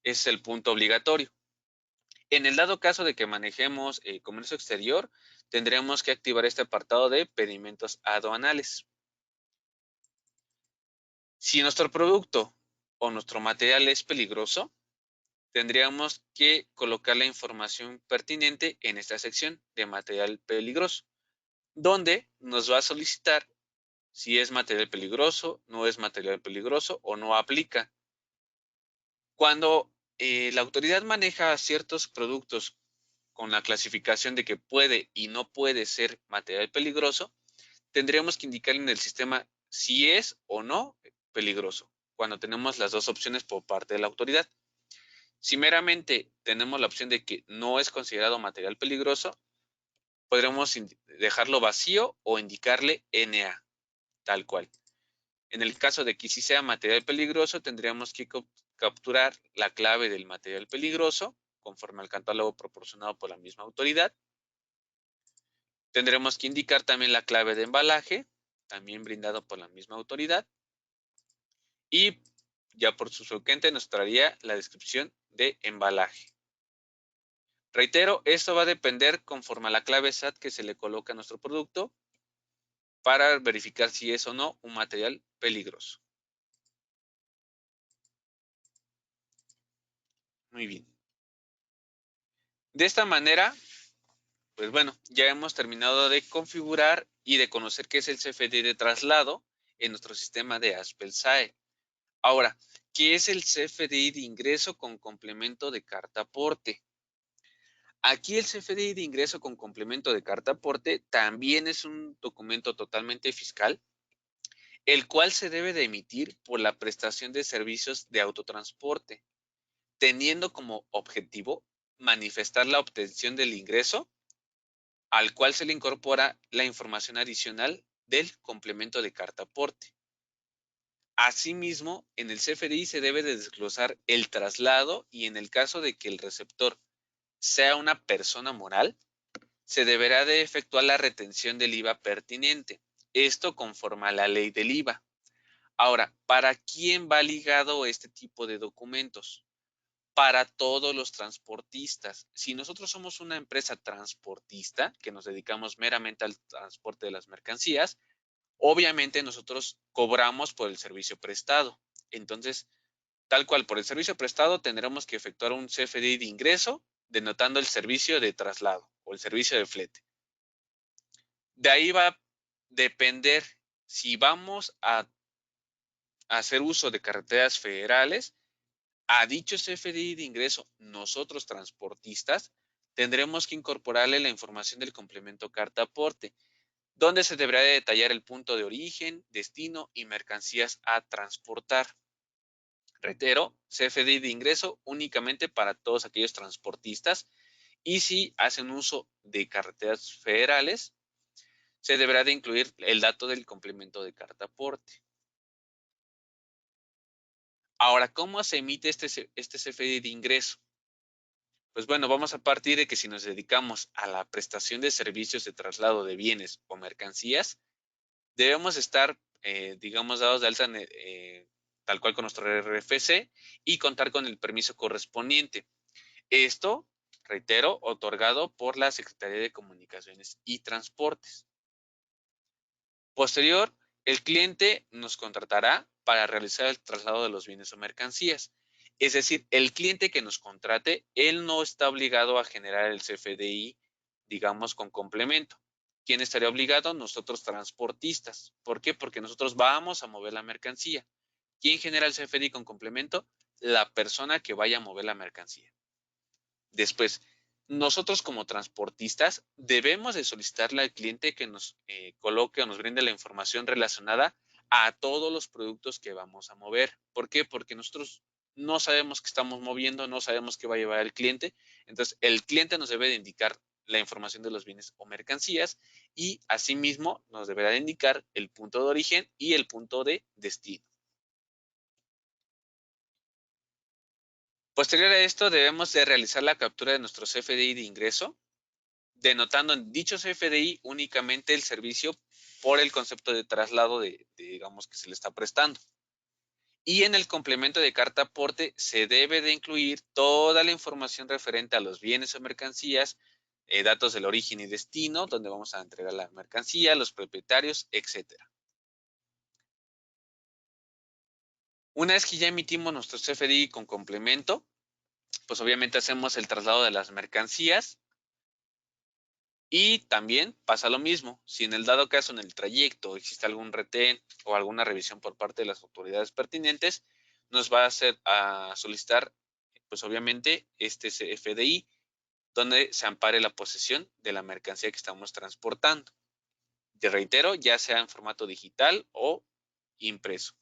Es el punto obligatorio. En el dado caso de que manejemos comercio exterior, tendremos que activar este apartado de pedimentos aduanales. Si nuestro producto o nuestro material es peligroso, tendríamos que colocar la información pertinente en esta sección de material peligroso, donde nos va a solicitar si es material peligroso, no es material peligroso o no aplica. Cuando la autoridad maneja ciertos productos con la clasificación de que puede y no puede ser material peligroso, tendríamos que indicar en el sistema si es o no peligroso, cuando tenemos las dos opciones por parte de la autoridad. Si meramente tenemos la opción de que no es considerado material peligroso, podremos dejarlo vacío o indicarle NA, tal cual. En el caso de que sí sea material peligroso, tendríamos que capturar la clave del material peligroso, conforme al catálogo proporcionado por la misma autoridad. Tendremos que indicar también la clave de embalaje, también brindado por la misma autoridad. Y ya por subsecuente nos traería la descripción de embalaje. Reitero, esto va a depender conforme a la clave SAT que se le coloca a nuestro producto para verificar si es o no un material peligroso. Muy bien. De esta manera, pues bueno, ya hemos terminado de configurar y de conocer qué es el CFDI de traslado en nuestro sistema de ASPEL-SAE. Ahora, ¿qué es el CFDI de ingreso con complemento de carta aporte? Aquí el CFDI de ingreso con complemento de carta aporte también es un documento totalmente fiscal, el cual se debe de emitir por la prestación de servicios de autotransporte, teniendo como objetivo manifestar la obtención del ingreso al cual se le incorpora la información adicional del complemento de carta aporte. Asimismo, en el CFDI se debe de desglosar el traslado y en el caso de que el receptor sea una persona moral, se deberá de efectuar la retención del IVA pertinente. Esto conforme a la ley del IVA. Ahora, ¿para quién va ligado este tipo de documentos? Para todos los transportistas. Si nosotros somos una empresa transportista que nos dedicamos meramente al transporte de las mercancías, obviamente nosotros cobramos por el servicio prestado. Entonces, tal cual por el servicio prestado tendremos que efectuar un CFDI de ingreso denotando el servicio de traslado o el servicio de flete. De ahí va a depender si vamos a hacer uso de carreteras federales. A dicho CFDI de ingreso, nosotros transportistas tendremos que incorporarle la información del complemento carta aporte. donde se deberá de detallar el punto de origen, destino y mercancías a transportar. Reitero, CFDI de ingreso únicamente para todos aquellos transportistas, y si hacen uso de carreteras federales, se deberá de incluir el dato del complemento de carta aporte. Ahora, ¿cómo se emite este CFDI de ingreso? Pues bueno, vamos a partir de que si nos dedicamos a la prestación de servicios de traslado de bienes o mercancías, debemos estar, digamos, dados de alta tal cual con nuestro RFC y contar con el permiso correspondiente. Esto, reitero, otorgado por la Secretaría de Comunicaciones y Transportes. Posterior, el cliente nos contratará para realizar el traslado de los bienes o mercancías. Es decir, el cliente que nos contrate, él no está obligado a generar el CFDI, digamos, con complemento. ¿Quién estaría obligado? Nosotros transportistas. ¿Por qué? Porque nosotros vamos a mover la mercancía. ¿Quién genera el CFDI con complemento? La persona que vaya a mover la mercancía. Después, nosotros como transportistas debemos de solicitarle al cliente que nos coloque o nos brinde la información relacionada a todos los productos que vamos a mover. ¿Por qué? Porque nosotros no sabemos qué estamos moviendo, no sabemos qué va a llevar el cliente. Entonces, el cliente nos debe de indicar la información de los bienes o mercancías y asimismo nos deberá de indicar el punto de origen y el punto de destino. Posterior a esto, debemos de realizar la captura de nuestro CFDI de ingreso, denotando en dicho CFDI únicamente el servicio por el concepto de traslado digamos, que se le está prestando. Y en el complemento de carta aporte se debe de incluir toda la información referente a los bienes o mercancías, datos del origen y destino, donde vamos a entregar la mercancía, los propietarios, etc. Una vez que ya emitimos nuestro CFDI con complemento, pues obviamente hacemos el traslado de las mercancías. Y también pasa lo mismo, si en el dado caso en el trayecto existe algún retén o alguna revisión por parte de las autoridades pertinentes, nos va a hacer a solicitar, pues obviamente, este CFDI, donde se ampare la posesión de la mercancía que estamos transportando. Te reitero, ya sea en formato digital o impreso.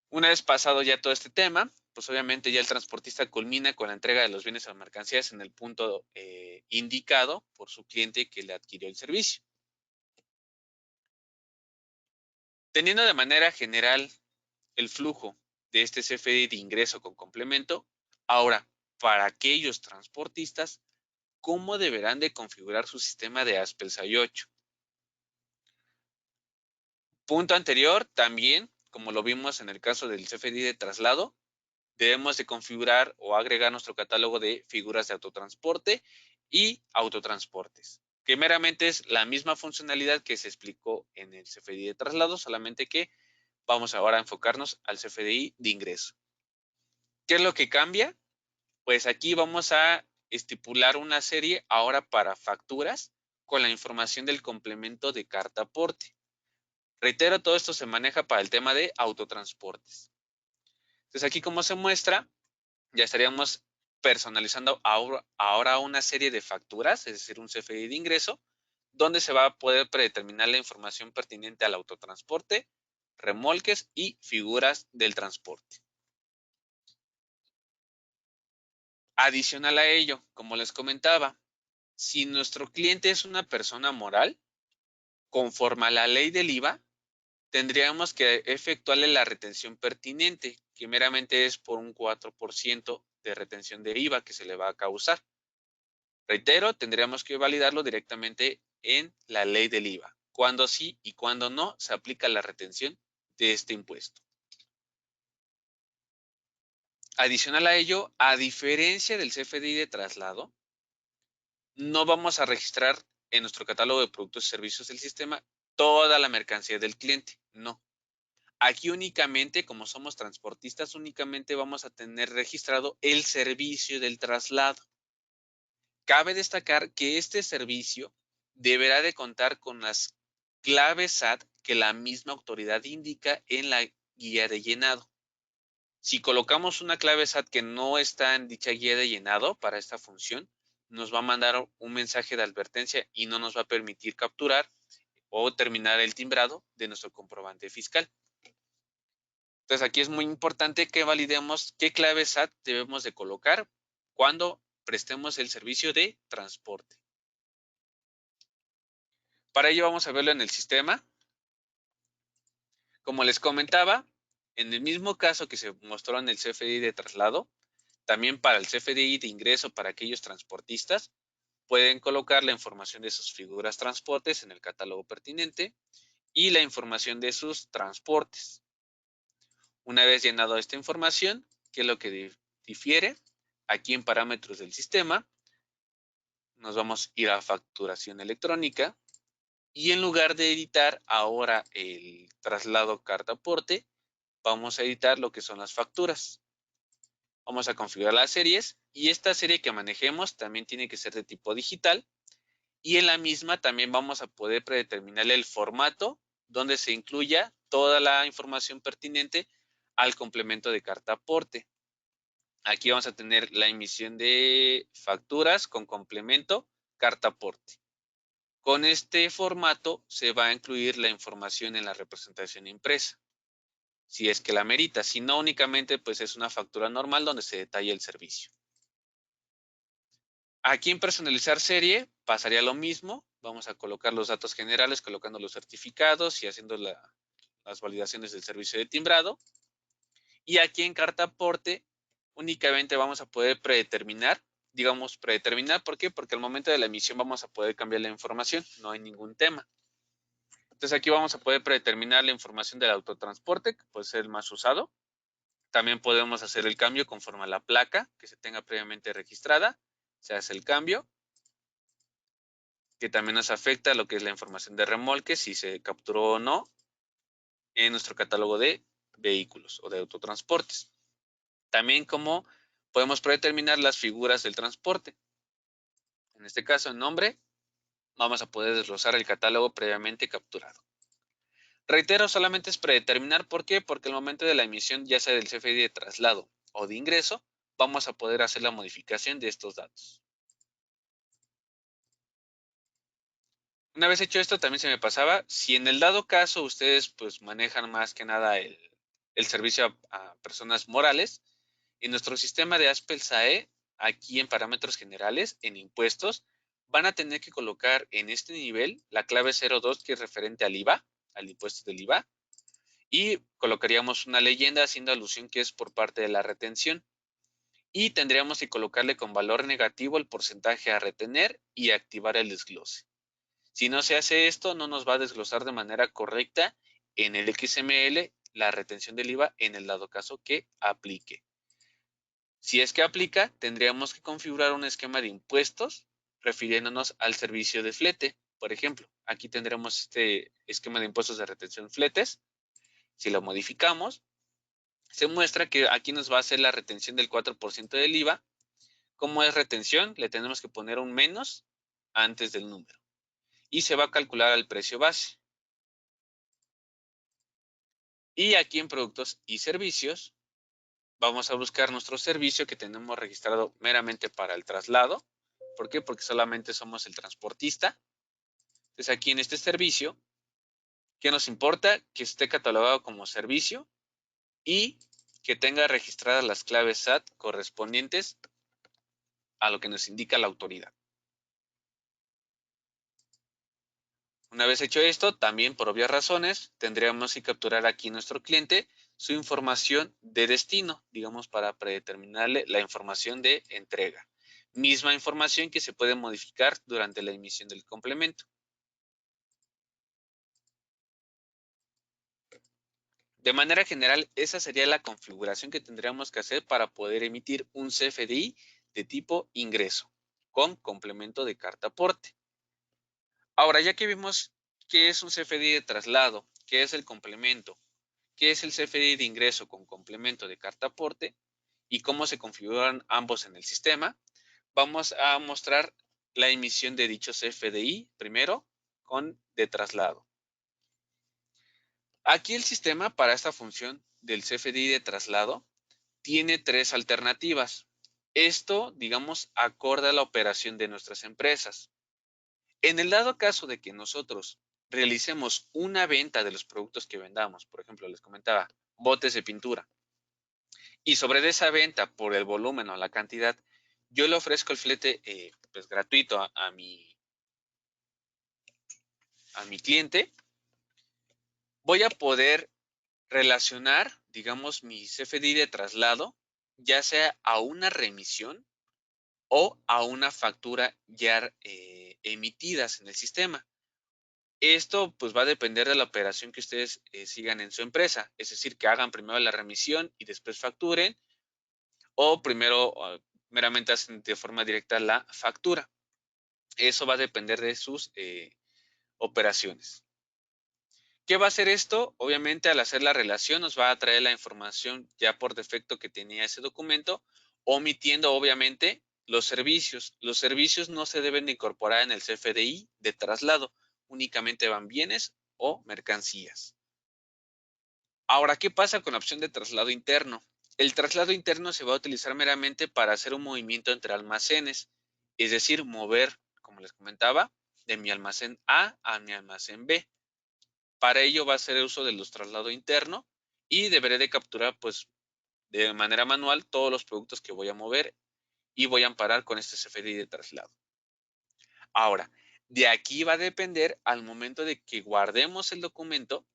Una vez pasado ya todo este tema, pues obviamente ya el transportista culmina con la entrega de los bienes o mercancías en el punto indicado por su cliente que le adquirió el servicio. Teniendo de manera general el flujo de este CFDI de ingreso con complemento, ahora, para aquellos transportistas, ¿cómo deberán de configurar su sistema de ASPEL SAI 8? Punto anterior, también, como lo vimos en el caso del CFDI de traslado, debemos de configurar o agregar nuestro catálogo de figuras de autotransporte y autotransportes, que meramente es la misma funcionalidad que se explicó en el CFDI de traslado, solamente que vamos ahora a enfocarnos al CFDI de ingreso. ¿Qué es lo que cambia? Pues aquí vamos a estipular una serie ahora para facturas con la información del complemento de carta aporte. Reitero, todo esto se maneja para el tema de autotransportes. Entonces aquí como se muestra, ya estaríamos personalizando ahora una serie de facturas, es decir, un CFDI de ingreso, donde se va a poder predeterminar la información pertinente al autotransporte, remolques y figuras del transporte. Adicional a ello, como les comentaba, si nuestro cliente es una persona moral, conforme a la ley del IVA, tendríamos que efectuarle la retención pertinente, que meramente es por un 4% de retención de IVA que se le va a causar. Reitero, tendríamos que validarlo directamente en la ley del IVA, cuando sí y cuando no se aplica la retención de este impuesto. Adicional a ello, a diferencia del CFDI de traslado, no vamos a registrar en nuestro catálogo de productos y servicios del sistema toda la mercancía del cliente, no. Aquí únicamente, como somos transportistas, únicamente vamos a tener registrado el servicio del traslado. Cabe destacar que este servicio deberá de contar con las claves SAT que la misma autoridad indica en la guía de llenado. Si colocamos una clave SAT que no está en dicha guía de llenado para esta función, nos va a mandar un mensaje de advertencia y no nos va a permitir capturar o terminar el timbrado de nuestro comprobante fiscal. Entonces aquí es muy importante que validemos qué clave SAT debemos de colocar cuando prestemos el servicio de transporte. Para ello vamos a verlo en el sistema. Como les comentaba, en el mismo caso que se mostró en el CFDI de traslado, también para el CFDI de ingreso para aquellos transportistas, pueden colocar la información de sus figuras transportes en el catálogo pertinente y la información de sus transportes. Una vez llenado esta información, ¿qué es lo que difiere? Aquí en parámetros del sistema, nos vamos a ir a facturación electrónica y en lugar de editar ahora el traslado carta aporte, vamos a editar lo que son las facturas. Vamos a configurar las series y esta serie que manejemos también tiene que ser de tipo digital y en la misma también vamos a poder predeterminar el formato donde se incluya toda la información pertinente al complemento de carta aporte. Aquí vamos a tener la emisión de facturas con complemento carta aporte. Con este formato se va a incluir la información en la representación impresa, si es que la merita. Si no, únicamente pues es una factura normal donde se detalla el servicio. Aquí en personalizar serie pasaría lo mismo. Vamos a colocar los datos generales, colocando los certificados y haciendo las validaciones del servicio de timbrado. Y aquí en carta aporte únicamente vamos a poder predeterminar, ¿por qué? Porque al momento de la emisión vamos a poder cambiar la información, no hay ningún tema. Entonces aquí vamos a poder predeterminar la información del autotransporte, que puede ser el más usado. También podemos hacer el cambio conforme a la placa que se tenga previamente registrada. Se hace el cambio, que también nos afecta lo que es la información de remolque, si se capturó o no en nuestro catálogo de vehículos o de autotransportes. También como podemos predeterminar las figuras del transporte. En este caso, en nombre, vamos a poder desglosar el catálogo previamente capturado. Reitero, solamente es predeterminar. ¿Por qué? Porque al momento de la emisión, ya sea del CFDI de traslado o de ingreso, vamos a poder hacer la modificación de estos datos. Una vez hecho esto, también se me pasaba, si en el dado caso ustedes pues manejan más que nada el servicio a personas morales, en nuestro sistema de Aspel SAE, aquí en parámetros generales, en impuestos, van a tener que colocar en este nivel la clave 02 que es referente al IVA, al impuesto del IVA, y colocaríamos una leyenda haciendo alusión que es por parte de la retención. Y tendríamos que colocarle con valor negativo el porcentaje a retener y activar el desglose. Si no se hace esto, no nos va a desglosar de manera correcta en el XML la retención del IVA en el dado caso que aplique. Si es que aplica, tendríamos que configurar un esquema de impuestos refiriéndonos al servicio de flete. Por ejemplo, aquí tendremos este esquema de impuestos de retención fletes. Si lo modificamos, se muestra que aquí nos va a hacer la retención del 4% del IVA. Como es retención, le tenemos que poner un menos antes del número. Y se va a calcular al precio base. Y aquí en productos y servicios, vamos a buscar nuestro servicio que tenemos registrado meramente para el traslado. ¿Por qué? Porque solamente somos el transportista. Entonces aquí en este servicio, ¿qué nos importa? Que esté catalogado como servicio y que tenga registradas las claves SAT correspondientes a lo que nos indica la autoridad. Una vez hecho esto, también por obvias razones, tendríamos que capturar aquí nuestro cliente su información de destino, digamos, para predeterminarle la información de entrega. Misma información que se puede modificar durante la emisión del complemento. De manera general, esa sería la configuración que tendríamos que hacer para poder emitir un CFDI de tipo ingreso con complemento de carta aporte. Ahora, ya que vimos qué es un CFDI de traslado, qué es el complemento, qué es el CFDI de ingreso con complemento de carta aporte y cómo se configuran ambos en el sistema, vamos a mostrar la emisión de dicho CFDI primero con de traslado. Aquí el sistema para esta función del CFDI de traslado tiene tres alternativas. Esto, digamos, acorde a la operación de nuestras empresas. En el dado caso de que nosotros realicemos una venta de los productos que vendamos, por ejemplo, les comentaba, botes de pintura, y sobre esa venta, por el volumen o la cantidad, yo le ofrezco el flete pues, gratuito a mi cliente, voy a poder relacionar, digamos, mi CFDI de traslado, ya sea a una remisión o a una factura ya emitidas en el sistema. Esto pues va a depender de la operación que ustedes sigan en su empresa, es decir, que hagan primero la remisión y después facturen, o primero meramente hacen de forma directa la factura. Eso va a depender de sus operaciones. ¿Qué va a hacer esto? Obviamente al hacer la relación nos va a traer la información ya por defecto que tenía ese documento, omitiendo obviamente los servicios. Los servicios no se deben de incorporar en el CFDI de traslado, únicamente van bienes o mercancías. Ahora, ¿qué pasa con la opción de traslado interno? El traslado interno se va a utilizar meramente para hacer un movimiento entre almacenes, es decir, mover, como les comentaba, de mi almacén A a mi almacén B. Para ello va a ser el uso de los traslado interno y deberé de capturar pues de manera manual todos los productos que voy a mover y voy a amparar con este CFDI de traslado. Ahora, de aquí va a depender al momento de que guardemos el documento,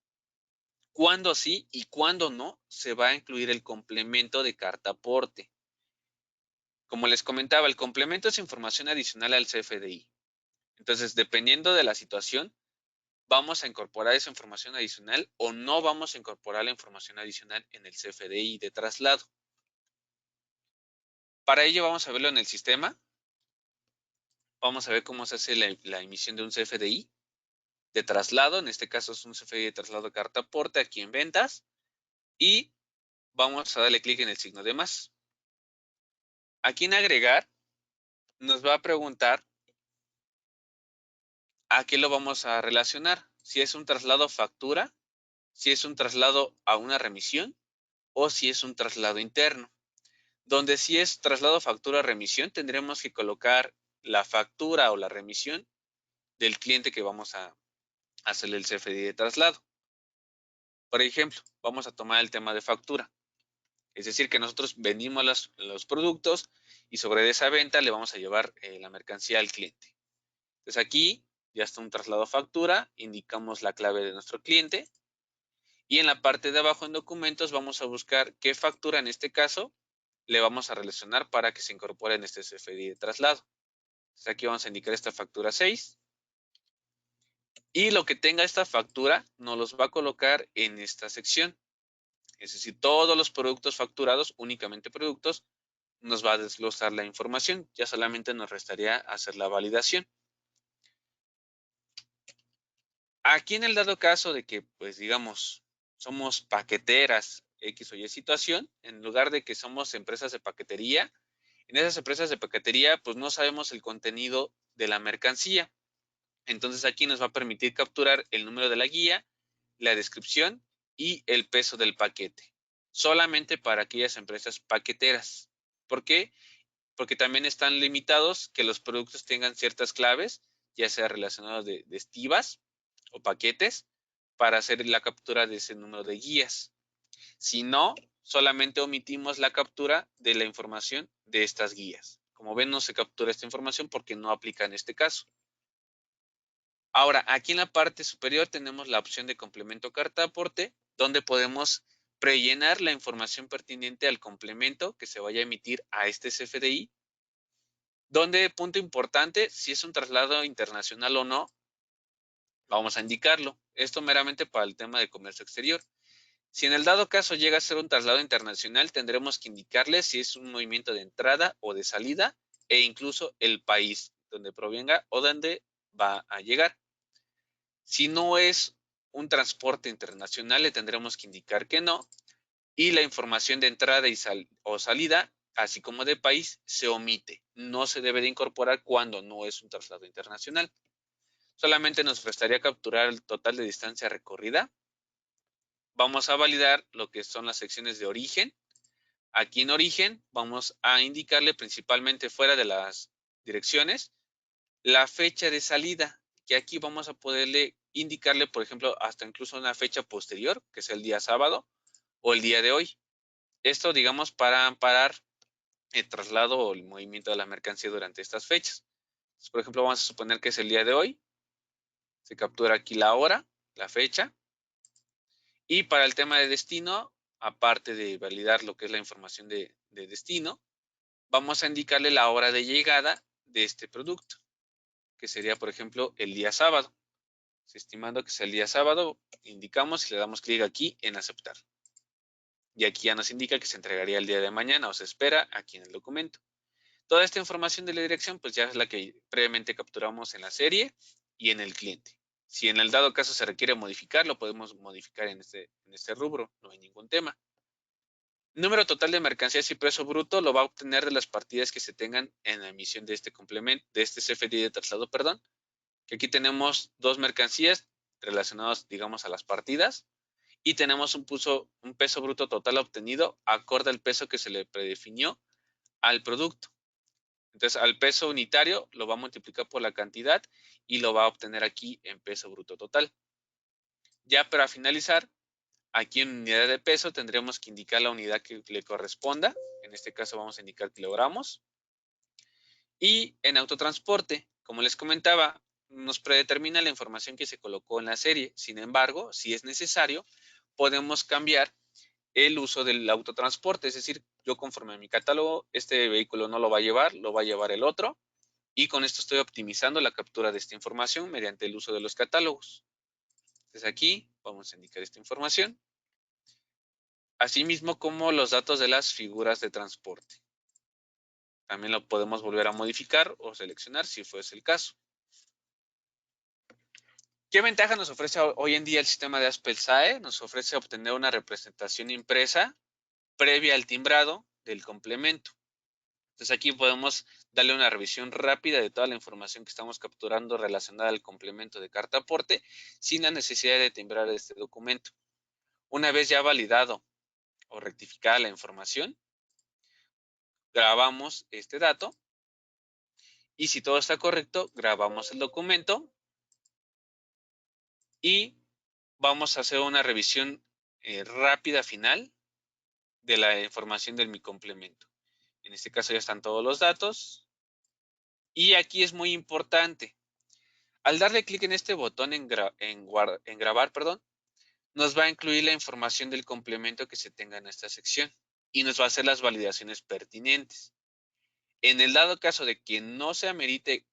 cuándo sí y cuándo no se va a incluir el complemento de carta aporte. Como les comentaba, el complemento es información adicional al CFDI. Entonces, dependiendo de la situación, vamos a incorporar esa información adicional o no vamos a incorporar la información adicional en el CFDI de traslado. Para ello vamos a verlo en el sistema. Vamos a ver cómo se hace la emisión de un CFDI de traslado. En este caso es un CFDI de traslado de carta aporte aquí en ventas. Y vamos a darle clic en el signo de más. Aquí en agregar nos va a preguntar a qué lo vamos a relacionar. Si es un traslado factura, si es un traslado a una remisión o si es un traslado interno. Donde si es traslado factura remisión, tendremos que colocar la factura o la remisión del cliente que vamos a hacerle el CFDI de traslado. Por ejemplo, vamos a tomar el tema de factura. Es decir, que nosotros vendimos los productos y sobre esa venta le vamos a llevar la mercancía al cliente. Entonces aquí ya está un traslado factura, indicamos la clave de nuestro cliente y en la parte de abajo en documentos vamos a buscar qué factura en este caso le vamos a relacionar para que se incorpore en este CFDI de traslado. Entonces aquí vamos a indicar esta factura 6 y lo que tenga esta factura nos los va a colocar en esta sección. Es decir, todos los productos facturados, únicamente productos, nos va a desglosar la información. Ya solamente nos restaría hacer la validación. Aquí en el dado caso de que, pues digamos, somos paqueteras X o Y situación, en lugar de que somos empresas de paquetería, en esas empresas de paquetería, pues no sabemos el contenido de la mercancía. Entonces aquí nos va a permitir capturar el número de la guía, la descripción y el peso del paquete. Solamente para aquellas empresas paqueteras. ¿Por qué? Porque también están limitados que los productos tengan ciertas claves, ya sea relacionados de estivas o paquetes, para hacer la captura de ese número de guías. Si no, solamente omitimos la captura de la información de estas guías. Como ven, no se captura esta información porque no aplica en este caso. Ahora, aquí en la parte superior tenemos la opción de complemento carta aporte, donde podemos prellenar la información pertinente al complemento que se vaya a emitir a este CFDI, donde, punto importante, si es un traslado internacional o no, vamos a indicarlo. Esto meramente para el tema de comercio exterior. Si en el dado caso llega a ser un traslado internacional, tendremos que indicarle si es un movimiento de entrada o de salida e incluso el país donde provenga o donde va a llegar. Si no es un transporte internacional, le tendremos que indicar que no. Y la información de entrada o salida, así como de país, se omite. No se debe de incorporar cuando no es un traslado internacional. Solamente nos restaría capturar el total de distancia recorrida. Vamos a validar lo que son las secciones de origen Aquí en origen vamos a indicarle principalmente fuera de las direcciones la fecha de salida, que aquí vamos a poderle indicarle, por ejemplo, hasta incluso una fecha posterior, que es el día sábado o el día de hoy. Esto, digamos, para amparar el traslado o el movimiento de la mercancía durante estas fechas. Entonces, por ejemplo, vamos a suponer que es el día de hoy. Se captura aquí la hora, la fecha. Y para el tema de destino, aparte de validar lo que es la información de destino, vamos a indicarle la hora de llegada de este producto, que sería, por ejemplo, el día sábado. Estimando que sea el día sábado, indicamos y le damos clic aquí en aceptar. Y aquí ya nos indica que se entregaría el día de mañana o se espera aquí en el documento. Toda esta información de la dirección pues ya es la que previamente capturamos en la serie y en el cliente. Si en el dado caso se requiere modificar, lo podemos modificar en este rubro, no hay ningún tema. Número total de mercancías y peso bruto lo va a obtener de las partidas que se tengan en la emisión de este complemento, de este CFDI de traslado, perdón, que aquí tenemos dos mercancías relacionadas, digamos, a las partidas y tenemos un peso bruto total obtenido acorde al peso que se le predefinió al producto. Entonces, al peso unitario lo va a multiplicar por la cantidad y lo va a obtener aquí en peso bruto total. Ya para finalizar, aquí en unidad de peso tendremos que indicar la unidad que le corresponda. En este caso vamos a indicar kilogramos. Y en autotransporte, como les comentaba, nos predetermina la información que se colocó en la serie. Sin embargo, si es necesario, podemos cambiar el uso del autotransporte. Es decir, yo conforme a mi catálogo, este vehículo no lo va a llevar el otro. Y con esto estoy optimizando la captura de esta información mediante el uso de los catálogos. Entonces aquí vamos a indicar esta información, asimismo como los datos de las figuras de transporte. También lo podemos volver a modificar o seleccionar si fuese el caso. ¿Qué ventaja nos ofrece hoy en día el sistema de Aspel-SAE? Nos ofrece obtener una representación impresa previa al timbrado del complemento. Entonces aquí podemos darle una revisión rápida de toda la información que estamos capturando relacionada al complemento de carta aporte sin la necesidad de timbrar este documento. Una vez ya validado o rectificada la información, grabamos este dato y si todo está correcto, grabamos el documento y vamos a hacer una revisión rápida final de la información de mi complemento. En este caso ya están todos los datos. Y aquí es muy importante. Al darle clic en este botón en grabar, nos va a incluir la información del complemento que se tenga en esta sección y nos va a hacer las validaciones pertinentes. En el dado caso de que no se amerite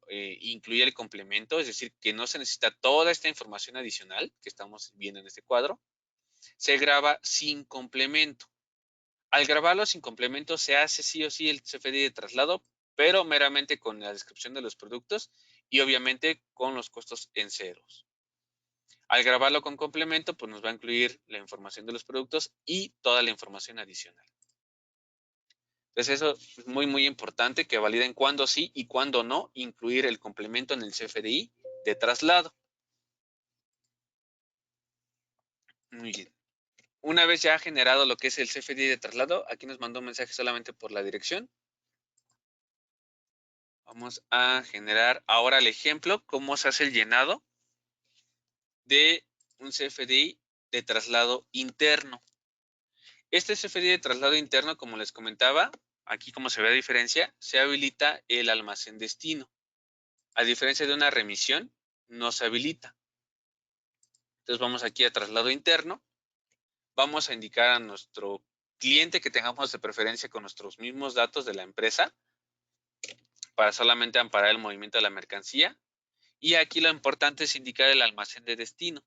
incluir el complemento, es decir, que no se necesita toda esta información adicional que estamos viendo en este cuadro, se graba sin complemento. Al grabarlo sin complemento se hace sí o sí el CFDI de traslado, pero meramente con la descripción de los productos y obviamente con los costos en ceros. Al grabarlo con complemento, pues nos va a incluir la información de los productos y toda la información adicional. Entonces eso es muy, muy importante que validen cuándo sí y cuándo no incluir el complemento en el CFDI de traslado. Muy bien. Una vez ya generado lo que es el CFDI de traslado, aquí nos mandó un mensaje solamente por la dirección. Vamos a generar ahora el ejemplo, cómo se hace el llenado de un CFDI de traslado interno. Este CFDI de traslado interno, como les comentaba, aquí como se ve la diferencia, se habilita el almacén destino. A diferencia de una remisión, no se habilita. Entonces vamos aquí a traslado interno. Vamos a indicar a nuestro cliente que tengamos de preferencia con nuestros mismos datos de la empresa para solamente amparar el movimiento de la mercancía. Y aquí lo importante es indicar el almacén de destino.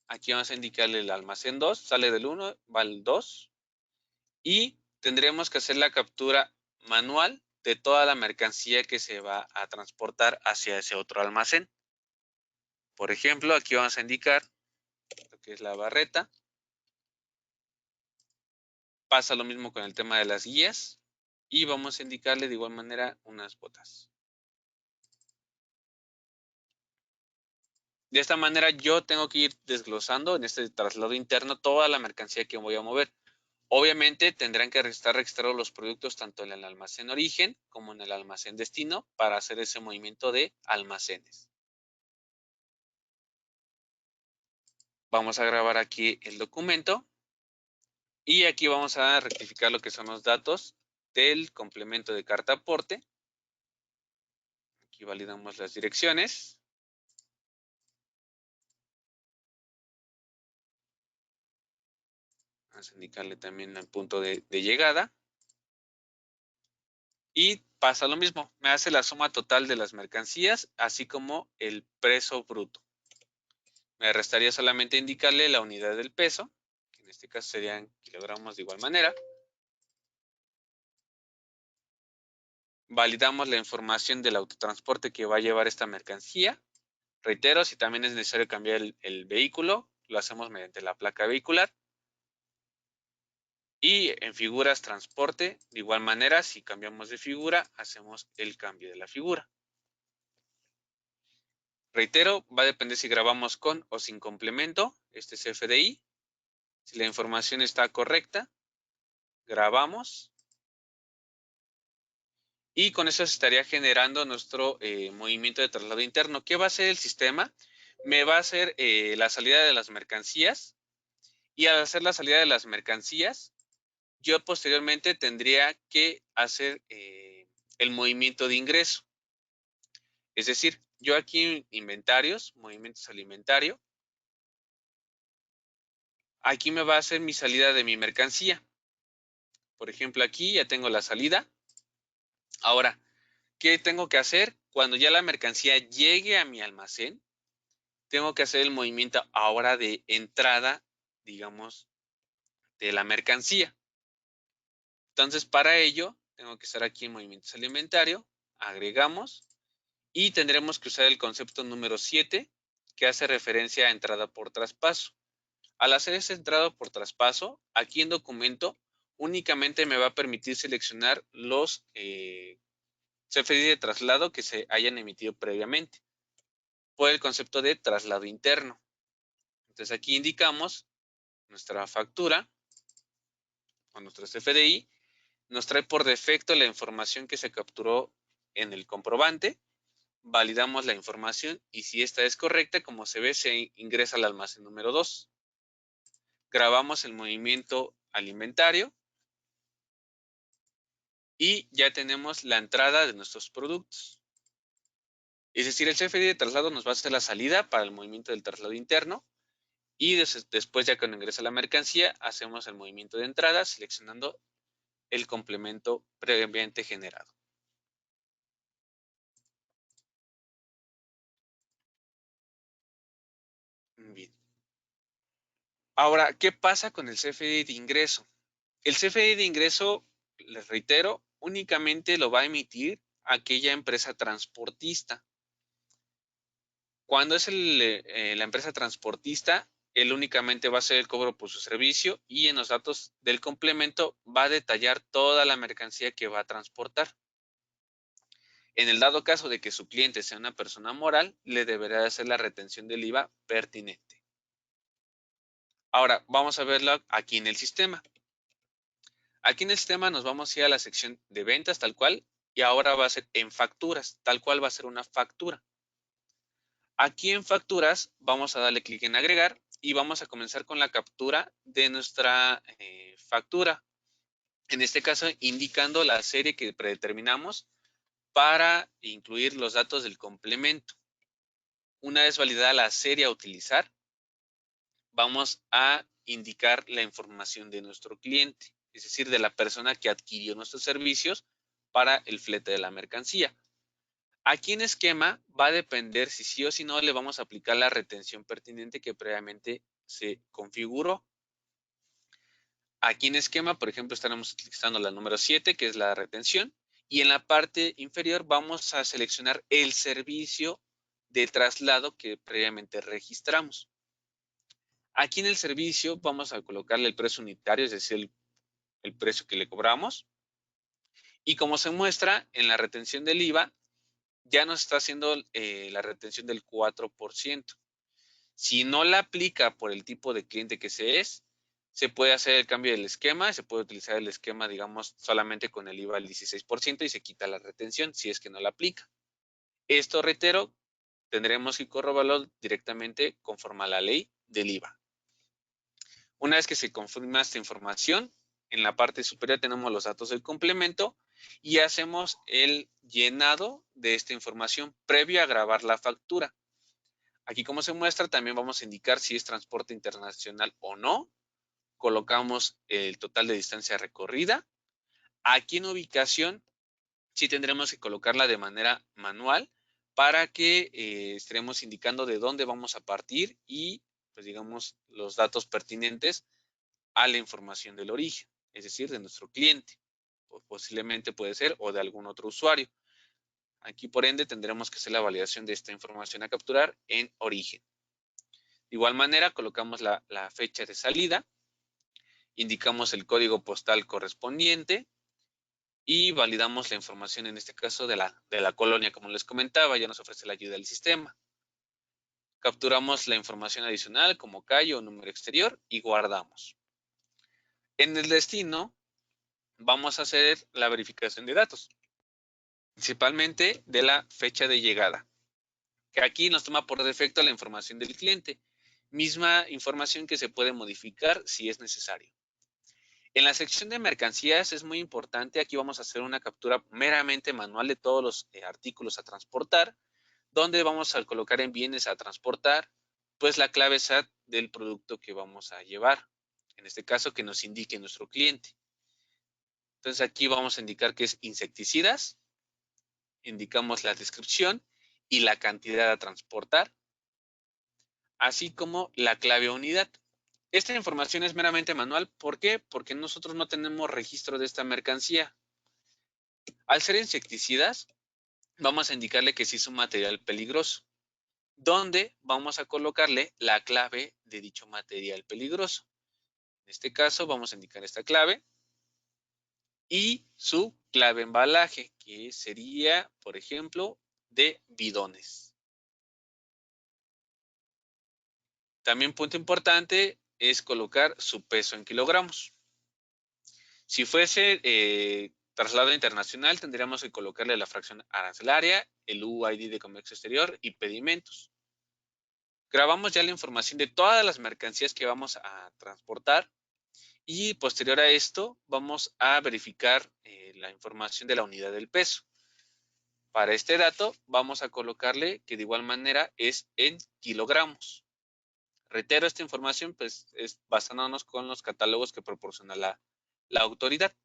Aquí vamos a indicarle el almacén 2, sale del 1, va al 2. Y tendremos que hacer la captura manual de toda la mercancía que se va a transportar hacia ese otro almacén. Por ejemplo, aquí vamos a indicar lo que es la barreta. Pasa lo mismo con el tema de las guías. Y vamos a indicarle de igual manera unas botas. De esta manera yo tengo que ir desglosando en este traslado interno toda la mercancía que voy a mover. Obviamente tendrán que estar registrados los productos tanto en el almacén origen como en el almacén destino para hacer ese movimiento de almacenes. Vamos a grabar aquí el documento y aquí vamos a rectificar lo que son los datos del complemento de carta aporte. Aquí validamos las direcciones. Vamos a indicarle también el punto de llegada. Y pasa lo mismo, me hace la suma total de las mercancías, así como el peso bruto. Me restaría solamente indicarle la unidad del peso, que en este caso serían kilogramos de igual manera. Validamos la información del autotransporte que va a llevar esta mercancía. Reitero, si también es necesario cambiar el vehículo, lo hacemos mediante la placa vehicular. Y en figuras transporte, de igual manera, si cambiamos de figura, hacemos el cambio de la figura. Reitero, va a depender si grabamos con o sin complemento, este es CFDI. Si la información está correcta, grabamos. Y con eso se estaría generando nuestro movimiento de traslado interno. ¿Qué va a hacer el sistema? Me va a hacer la salida de las mercancías. Y al hacer la salida de las mercancías, yo posteriormente tendría que hacer el movimiento de ingreso. Es decir, yo aquí en inventarios, movimientos alimentario, aquí me va a hacer mi salida de mi mercancía. Por ejemplo, aquí ya tengo la salida. Ahora, ¿qué tengo que hacer? Cuando ya la mercancía llegue a mi almacén, tengo que hacer el movimiento ahora de entrada, digamos, de la mercancía. Entonces, para ello, tengo que estar aquí en movimientos alimentario, agregamos y tendremos que usar el concepto número 7, que hace referencia a entrada por traspaso. Al hacer esa entrada por traspaso, aquí en documento, únicamente me va a permitir seleccionar los CFDI de traslado que se hayan emitido previamente por el concepto de traslado interno. Entonces aquí indicamos nuestra factura o nuestro CFDI, nos trae por defecto la información que se capturó en el comprobante, validamos la información y si esta es correcta, como se ve, se ingresa al almacén número 2. Grabamos el movimiento alimentario y ya tenemos la entrada de nuestros productos. Es decir, el CFDI de traslado nos va a hacer la salida para el movimiento del traslado interno y después ya cuando ingresa la mercancía hacemos el movimiento de entrada seleccionando el complemento previamente generado. Bien. Ahora, ¿qué pasa con el CFDI de ingreso? El CFDI de ingreso, les reitero, únicamente lo va a emitir aquella empresa transportista. Cuando es la empresa transportista, él únicamente va a hacer el cobro por su servicio y en los datos del complemento va a detallar toda la mercancía que va a transportar. En el dado caso de que su cliente sea una persona moral, le deberá hacer la retención del IVA pertinente. Ahora, vamos a verlo aquí en el sistema. Aquí en el sistema nos vamos a ir a la sección de ventas tal cual y ahora va a ser en facturas, tal cual va a ser una factura. Aquí en facturas vamos a darle clic en agregar y vamos a comenzar con la captura de nuestra factura. En este caso indicando la serie que predeterminamos para incluir los datos del complemento. Una vez validada la serie a utilizar, vamos a indicar la información de nuestro cliente, es decir, de la persona que adquirió nuestros servicios para el flete de la mercancía. Aquí en esquema va a depender si sí o si no le vamos a aplicar la retención pertinente que previamente se configuró. Aquí en esquema, por ejemplo, estaremos utilizando la número 7, que es la retención, y en la parte inferior vamos a seleccionar el servicio de traslado que previamente registramos. Aquí en el servicio vamos a colocarle el precio unitario, es decir, el precio que le cobramos. Y como se muestra en la retención del IVA, ya nos está haciendo la retención del 4%. Si no la aplica por el tipo de cliente que se es, Se puede hacer el cambio del esquema, se puede utilizar el esquema, digamos, solamente con el IVA al 16% y se quita la retención si es que no la aplica. Esto, reitero, tendremos que corroborarlo directamente conforme a la ley del IVA. Una vez que se confirma esta información, en la parte superior tenemos los datos del complemento y hacemos el llenado de esta información previo a grabar la factura. Aquí, como se muestra, también vamos a indicar si es transporte internacional o no. Colocamos el total de distancia recorrida. Aquí en ubicación sí tendremos que colocarla de manera manual para que estaremos indicando de dónde vamos a partir y, pues digamos, los datos pertinentes a la información del origen, es decir, de nuestro cliente, o posiblemente puede ser, o de algún otro usuario. Aquí, por ende, tendremos que hacer la validación de esta información a capturar en origen. De igual manera, colocamos la fecha de salida, indicamos el código postal correspondiente y validamos la información, en este caso, de la colonia, como les comentaba, ya nos ofrece la ayuda del sistema. Capturamos la información adicional como calle o número exterior y guardamos. En el destino, vamos a hacer la verificación de datos, principalmente de la fecha de llegada, que aquí nos toma por defecto la información del cliente, misma información que se puede modificar si es necesario. En la sección de mercancías es muy importante, aquí vamos a hacer una captura meramente manual de todos los artículos a transportar, donde vamos a colocar en bienes a transportar, pues la clave SAT del producto que vamos a llevar, en este caso que nos indique nuestro cliente. Entonces aquí vamos a indicar que es insecticidas, indicamos la descripción y la cantidad a transportar, así como la clave unidad. Esta información es meramente manual. ¿Por qué? Porque nosotros no tenemos registro de esta mercancía. Al ser insecticidas, vamos a indicarle que sí es un material peligroso, donde vamos a colocarle la clave de dicho material peligroso. En este caso, vamos a indicar esta clave y su clave embalaje, que sería, por ejemplo, de bidones. También punto importante es colocar su peso en kilogramos. Si fuese traslado internacional, tendríamos que colocarle la fracción arancelaria, el UID de comercio exterior y pedimentos. Grabamos ya la información de todas las mercancías que vamos a transportar y posterior a esto vamos a verificar la información de la unidad del peso. Para este dato vamos a colocarle que de igual manera es en kilogramos. Reitero, esta información pues es basándonos con los catálogos que proporciona la autoridad.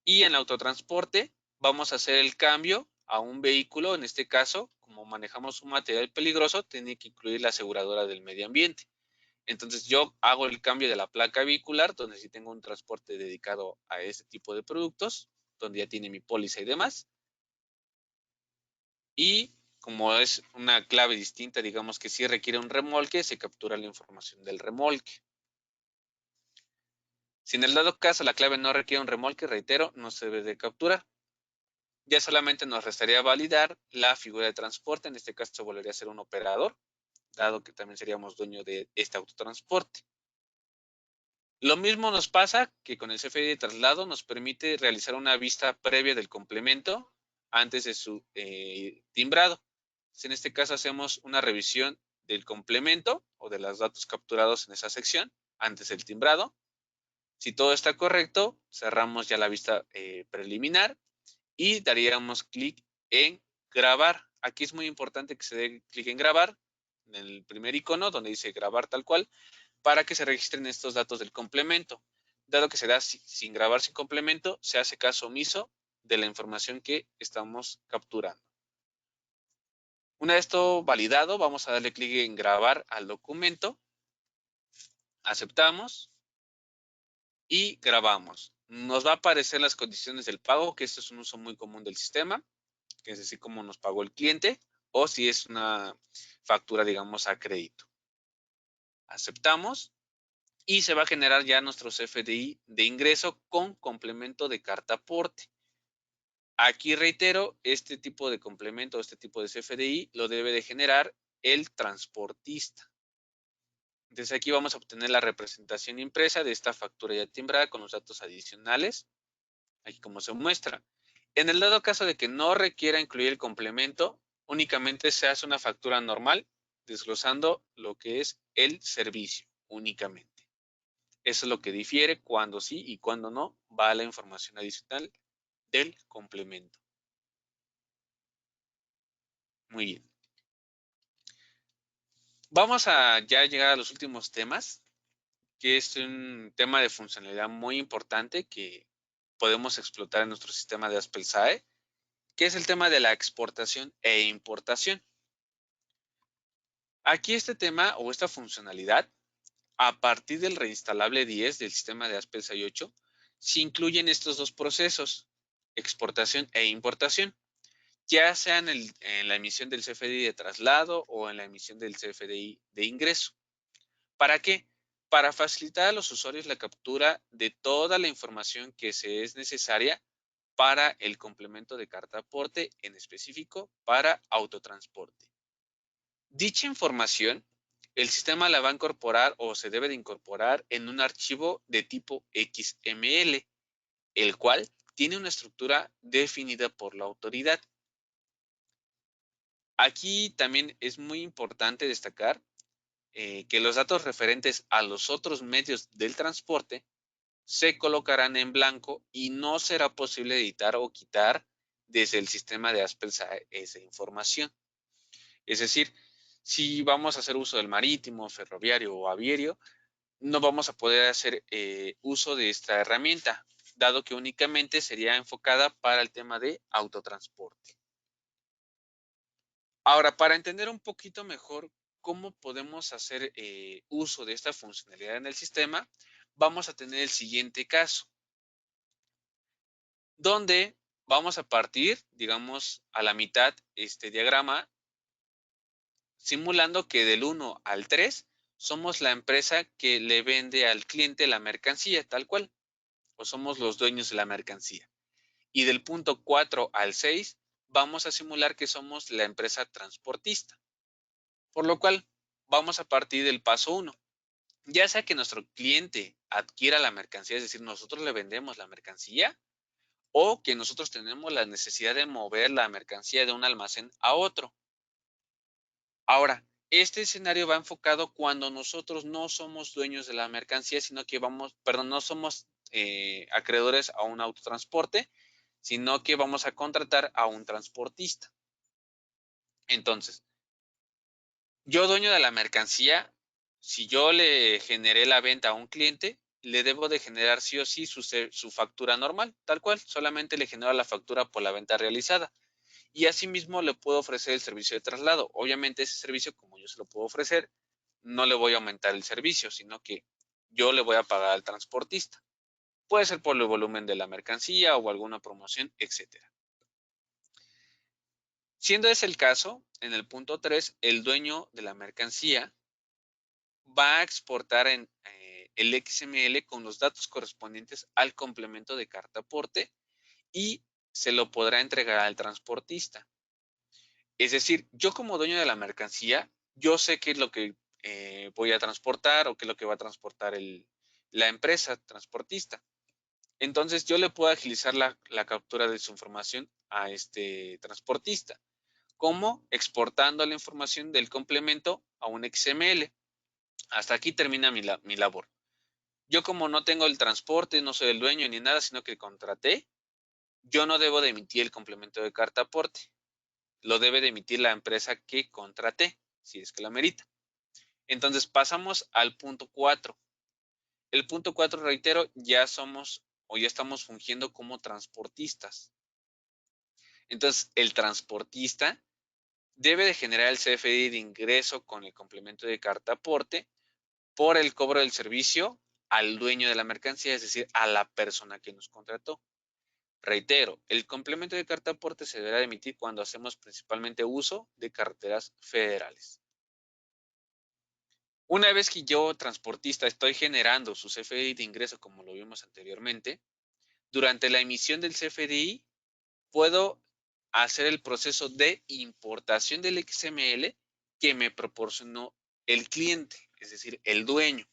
Y en el autotransporte vamos a hacer el cambio a un vehículo, en este caso, como manejamos un material peligroso, tiene que incluir la aseguradora del medio ambiente. Entonces yo hago el cambio de la placa vehicular, donde sí tengo un transporte dedicado a este tipo de productos, donde ya tiene mi póliza y demás. Y como es una clave distinta, digamos que sí requiere un remolque, se captura la información del remolque. Si en el dado caso la clave no requiere un remolque, reitero, no se debe de capturar. Ya solamente nos restaría validar la figura de transporte, en este caso volvería a ser un operador, dado que también seríamos dueño de este autotransporte. Lo mismo nos pasa que con el CFDI de traslado nos permite realizar una vista previa del complemento antes de su timbrado. En este caso hacemos una revisión del complemento o de los datos capturados en esa sección antes del timbrado. Si todo está correcto, cerramos ya la vista preliminar y daríamos clic en grabar. Aquí es muy importante que se dé clic en grabar, en el primer icono donde dice grabar tal cual, para que se registren estos datos del complemento. Dado que se da sin grabar sin complemento, se hace caso omiso de la información que estamos capturando. Una vez esto validado, vamos a darle clic en grabar al documento, aceptamos y grabamos. Nos va a aparecer las condiciones del pago, que esto es un uso muy común del sistema, que es decir, cómo nos pagó el cliente, o si es una factura, digamos, a crédito. Aceptamos y se va a generar ya nuestro CFDI de ingreso con complemento de carta aporte. Aquí reitero, este tipo de complemento, este tipo de CFDI lo debe de generar el transportista. Desde aquí vamos a obtener la representación impresa de esta factura ya timbrada con los datos adicionales, aquí como se muestra. En el dado caso de que no requiera incluir el complemento, únicamente se hace una factura normal, desglosando lo que es el servicio únicamente. Eso es lo que difiere cuando sí y cuando no va la información adicional del complemento. Muy bien. Vamos a ya llegar a los últimos temas, que es un tema de funcionalidad muy importante que podemos explotar en nuestro sistema de Aspel-SAE, que es el tema de la exportación e importación. Aquí este tema o esta funcionalidad, a partir del reinstalable 10 del sistema de Aspel-SAE 8, se incluyen estos dos procesos, exportación e importación, ya sea en la emisión del CFDI de traslado o en la emisión del CFDI de ingreso. ¿Para qué? Para facilitar a los usuarios la captura de toda la información que se es necesaria para el complemento de carta aporte, en específico para autotransporte. Dicha información, el sistema la va a incorporar o se debe de incorporar en un archivo de tipo XML, el cual tiene una estructura definida por la autoridad. Aquí también es muy importante destacar que los datos referentes a los otros medios del transporte se colocarán en blanco y no será posible editar o quitar desde el sistema de Aspel-SAE esa información. Es decir, si vamos a hacer uso del marítimo, ferroviario o aviario, no vamos a poder hacer uso de esta herramienta, dado que únicamente sería enfocada para el tema de autotransporte. Ahora, para entender un poquito mejor cómo podemos hacer uso de esta funcionalidad en el sistema, vamos a tener el siguiente caso, donde vamos a partir, digamos, a la mitad este diagrama, simulando que del 1 al 3 somos la empresa que le vende al cliente la mercancía, tal cual, o somos los dueños de la mercancía. Y del punto 4 al 6 vamos a simular que somos la empresa transportista. Por lo cual, vamos a partir del paso 1. Ya sea que nuestro cliente adquiera la mercancía, es decir, nosotros le vendemos la mercancía, o que nosotros tenemos la necesidad de mover la mercancía de un almacén a otro. Ahora, este escenario va enfocado cuando nosotros no somos dueños de la mercancía, sino que no somos acreedores a un autotransporte, sino que vamos a contratar a un transportista. Entonces, yo dueño de la mercancía, si yo le generé la venta a un cliente, le debo de generar sí o sí su factura normal, tal cual, solamente le genero la factura por la venta realizada. Y asimismo le puedo ofrecer el servicio de traslado. Obviamente ese servicio, como yo se lo puedo ofrecer, no le voy a aumentar el servicio, sino que yo le voy a pagar al transportista. Puede ser por el volumen de la mercancía o alguna promoción, etcétera. Siendo ese el caso, en el punto 3, el dueño de la mercancía va a exportar en el XML con los datos correspondientes al complemento de carta aporte y se lo podrá entregar al transportista. Es decir, yo como dueño de la mercancía, yo sé qué es lo que voy a transportar o qué es lo que va a transportar la empresa transportista. Entonces yo le puedo agilizar la captura de su información a este transportista, como exportando la información del complemento a un XML. Hasta aquí termina mi labor. Yo como no tengo el transporte, no soy el dueño ni nada, sino que contraté, yo no debo de emitir el complemento de carta aporte. Lo debe de emitir la empresa que contraté, si es que la merita. Entonces pasamos al punto 4. El punto 4, reitero, ya somos o ya estamos fungiendo como transportistas. Entonces el transportista debe de generar el CFDI de ingreso con el complemento de carta aporte por el cobro del servicio al dueño de la mercancía, es decir, a la persona que nos contrató. Reitero, el complemento de carta aporte se deberá emitir cuando hacemos principalmente uso de carreteras federales. Una vez que yo, transportista, estoy generando su CFDI de ingreso, como lo vimos anteriormente, durante la emisión del CFDI puedo hacer el proceso de importación del XML que me proporcionó el cliente. es decir, el dueño,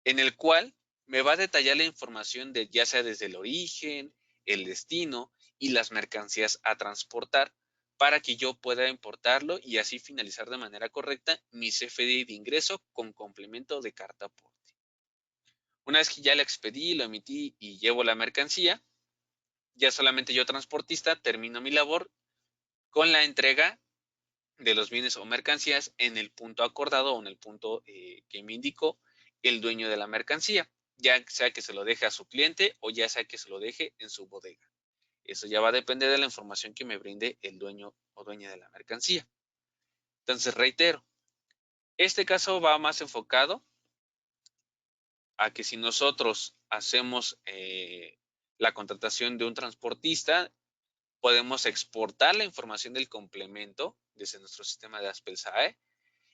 en el cual me va a detallar la información de ya sea desde el origen, el destino y las mercancías a transportar para que yo pueda importarlo y así finalizar de manera correcta mi CFDI de ingreso con complemento de carta aporte. Una vez que ya lo expedí, lo emití y llevo la mercancía, ya solamente yo transportista termino mi labor con la entrega de los bienes o mercancías en el punto acordado o en el punto que me indicó el dueño de la mercancía, ya sea que se lo deje a su cliente o ya sea que se lo deje en su bodega. Eso ya va a depender de la información que me brinde el dueño o dueña de la mercancía. Entonces, reitero, este caso va más enfocado a que si nosotros hacemos la contratación de un transportista, podemos exportar la información del complemento desde nuestro sistema de Aspel-SAE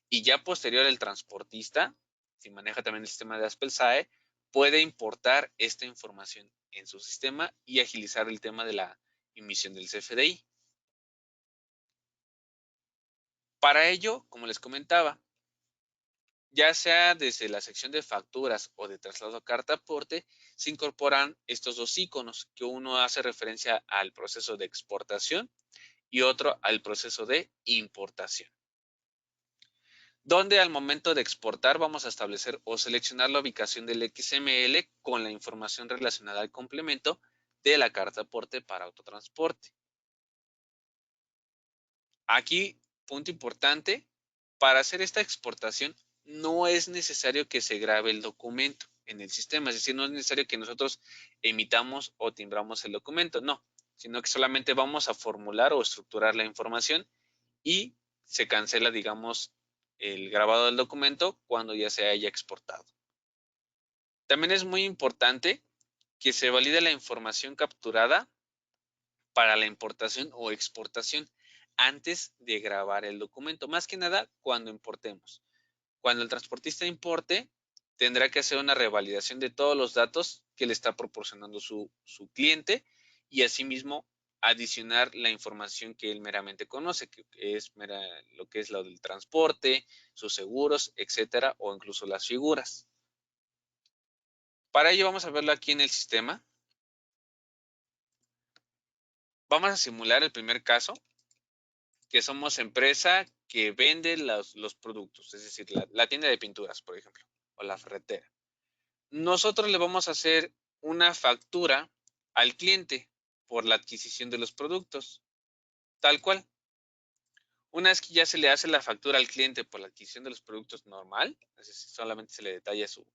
y ya posterior el transportista, si maneja también el sistema de Aspel-SAE, puede importar esta información en su sistema y agilizar el tema de la emisión del CFDI. Para ello, como les comentaba, ya sea desde la sección de facturas o de traslado a carta aporte, se incorporan estos dos iconos, que uno hace referencia al proceso de exportación y otro al proceso de importación, donde al momento de exportar vamos a establecer o seleccionar la ubicación del XML con la información relacionada al complemento de la carta aporte para autotransporte. Aquí, punto importante, para hacer esta exportación no es necesario que se grabe el documento en el sistema, es decir, no es necesario que nosotros emitamos o timbramos el documento, no, sino que solamente vamos a formular o estructurar la información y se cancela, digamos, el grabado del documento cuando ya se haya exportado. También es muy importante que se valide la información capturada para la importación o exportación antes de grabar el documento, más que nada cuando importemos. Cuando el transportista importe, tendrá que hacer una revalidación de todos los datos que le está proporcionando su cliente y asimismo adicionar la información que él meramente conoce, que es lo que es lo del transporte, sus seguros, etcétera, o incluso las figuras. Para ello vamos a verlo aquí en el sistema. Vamos a simular el primer caso, que somos empresa que vende los productos, es decir, la tienda de pinturas, por ejemplo, o la ferretera. Nosotros le vamos a hacer una factura al cliente por la adquisición de los productos, tal cual. Una vez que ya se le hace la factura al cliente por la adquisición de los productos normal, es decir, solamente se le detalla su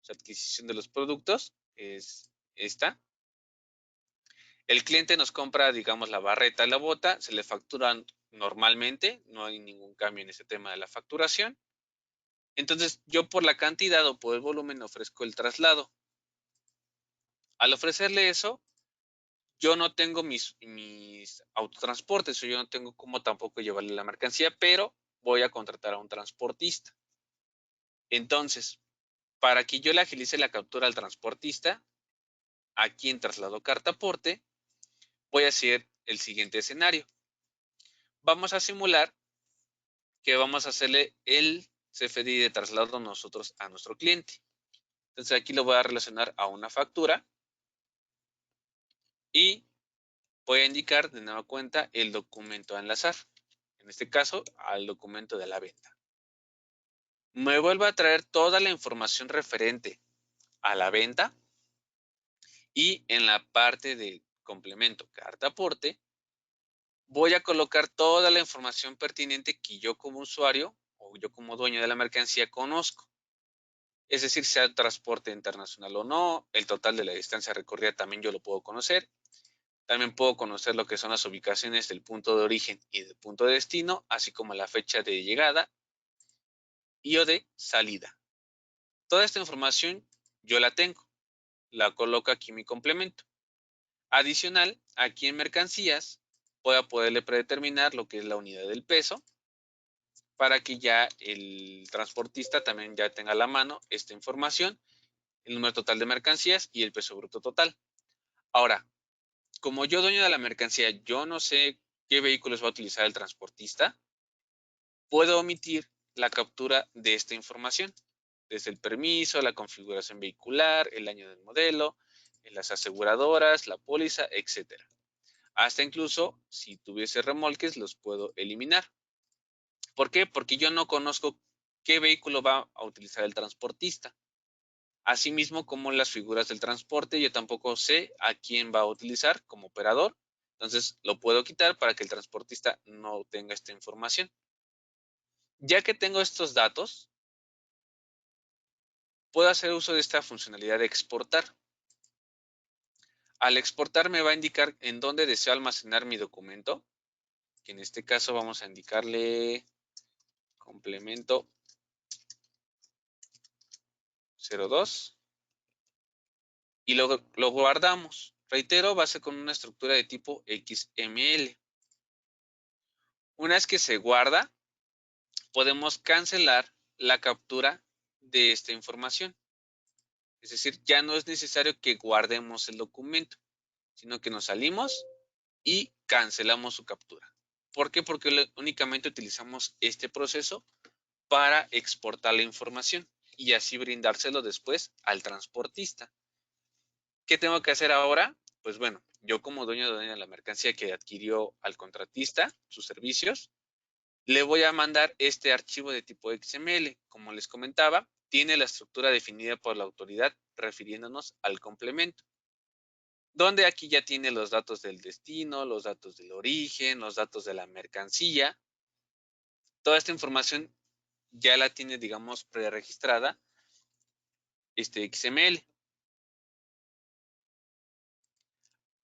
adquisición de los productos, es esta. El cliente nos compra, digamos, la barreta, la bota, se le facturan normalmente, no hay ningún cambio en ese tema de la facturación. Entonces, yo por la cantidad o por el volumen ofrezco el traslado. Al ofrecerle eso, yo no tengo mis autotransportes, o yo no tengo cómo tampoco llevarle la mercancía, pero voy a contratar a un transportista. Entonces, para que yo le agilice la captura al transportista, aquí en traslado carta aporte, voy a hacer el siguiente escenario. Vamos a simular que vamos a hacerle el CFDI de traslado nosotros a nuestro cliente. Entonces aquí lo voy a relacionar a una factura y voy a indicar de nueva cuenta el documento a enlazar. En este caso, al documento de la venta. Me vuelve a traer toda la información referente a la venta y en la parte de complemento carta aporte voy a colocar toda la información pertinente que yo como usuario o yo como dueño de la mercancía conozco. Es decir, sea transporte internacional o no, el total de la distancia recorrida también yo lo puedo conocer. También puedo conocer lo que son las ubicaciones del punto de origen y del punto de destino, así como la fecha de llegada y o de salida. Toda esta información yo la tengo, la coloco aquí en mi complemento. Adicional, aquí en mercancías, voy a poderle predeterminar lo que es la unidad del peso para que ya el transportista también ya tenga a la mano esta información, el número total de mercancías y el peso bruto total. Ahora, como yo dueño de la mercancía, yo no sé qué vehículos va a utilizar el transportista, puedo omitir la captura de esta información, desde el permiso, la configuración vehicular, el año del modelo, las aseguradoras, la póliza, etcétera. Hasta incluso, si tuviese remolques, los puedo eliminar. ¿Por qué? Porque yo no conozco qué vehículo va a utilizar el transportista. Asimismo, como las figuras del transporte, yo tampoco sé a quién va a utilizar como operador. Entonces, lo puedo quitar para que el transportista no tenga esta información. Ya que tengo estos datos, puedo hacer uso de esta funcionalidad de exportar. Al exportar me va a indicar en dónde deseo almacenar mi documento, que en este caso vamos a indicarle complemento 02 y lo guardamos. Reitero, va a ser con una estructura de tipo XML. Una vez que se guarda, podemos cancelar la captura de esta información. Es decir, ya no es necesario que guardemos el documento, sino que nos salimos y cancelamos su captura. ¿Por qué? Porque únicamente utilizamos este proceso para exportar la información y así brindárselo después al transportista. ¿Qué tengo que hacer ahora? Pues bueno, yo como dueño de la mercancía que adquirió al contratista sus servicios, le voy a mandar este archivo de tipo XML. Como les comentaba, tiene la estructura definida por la autoridad refiriéndonos al complemento, donde aquí ya tiene los datos del destino, los datos del origen, los datos de la mercancía. Toda esta información ya la tiene, digamos, preregistrada este XML.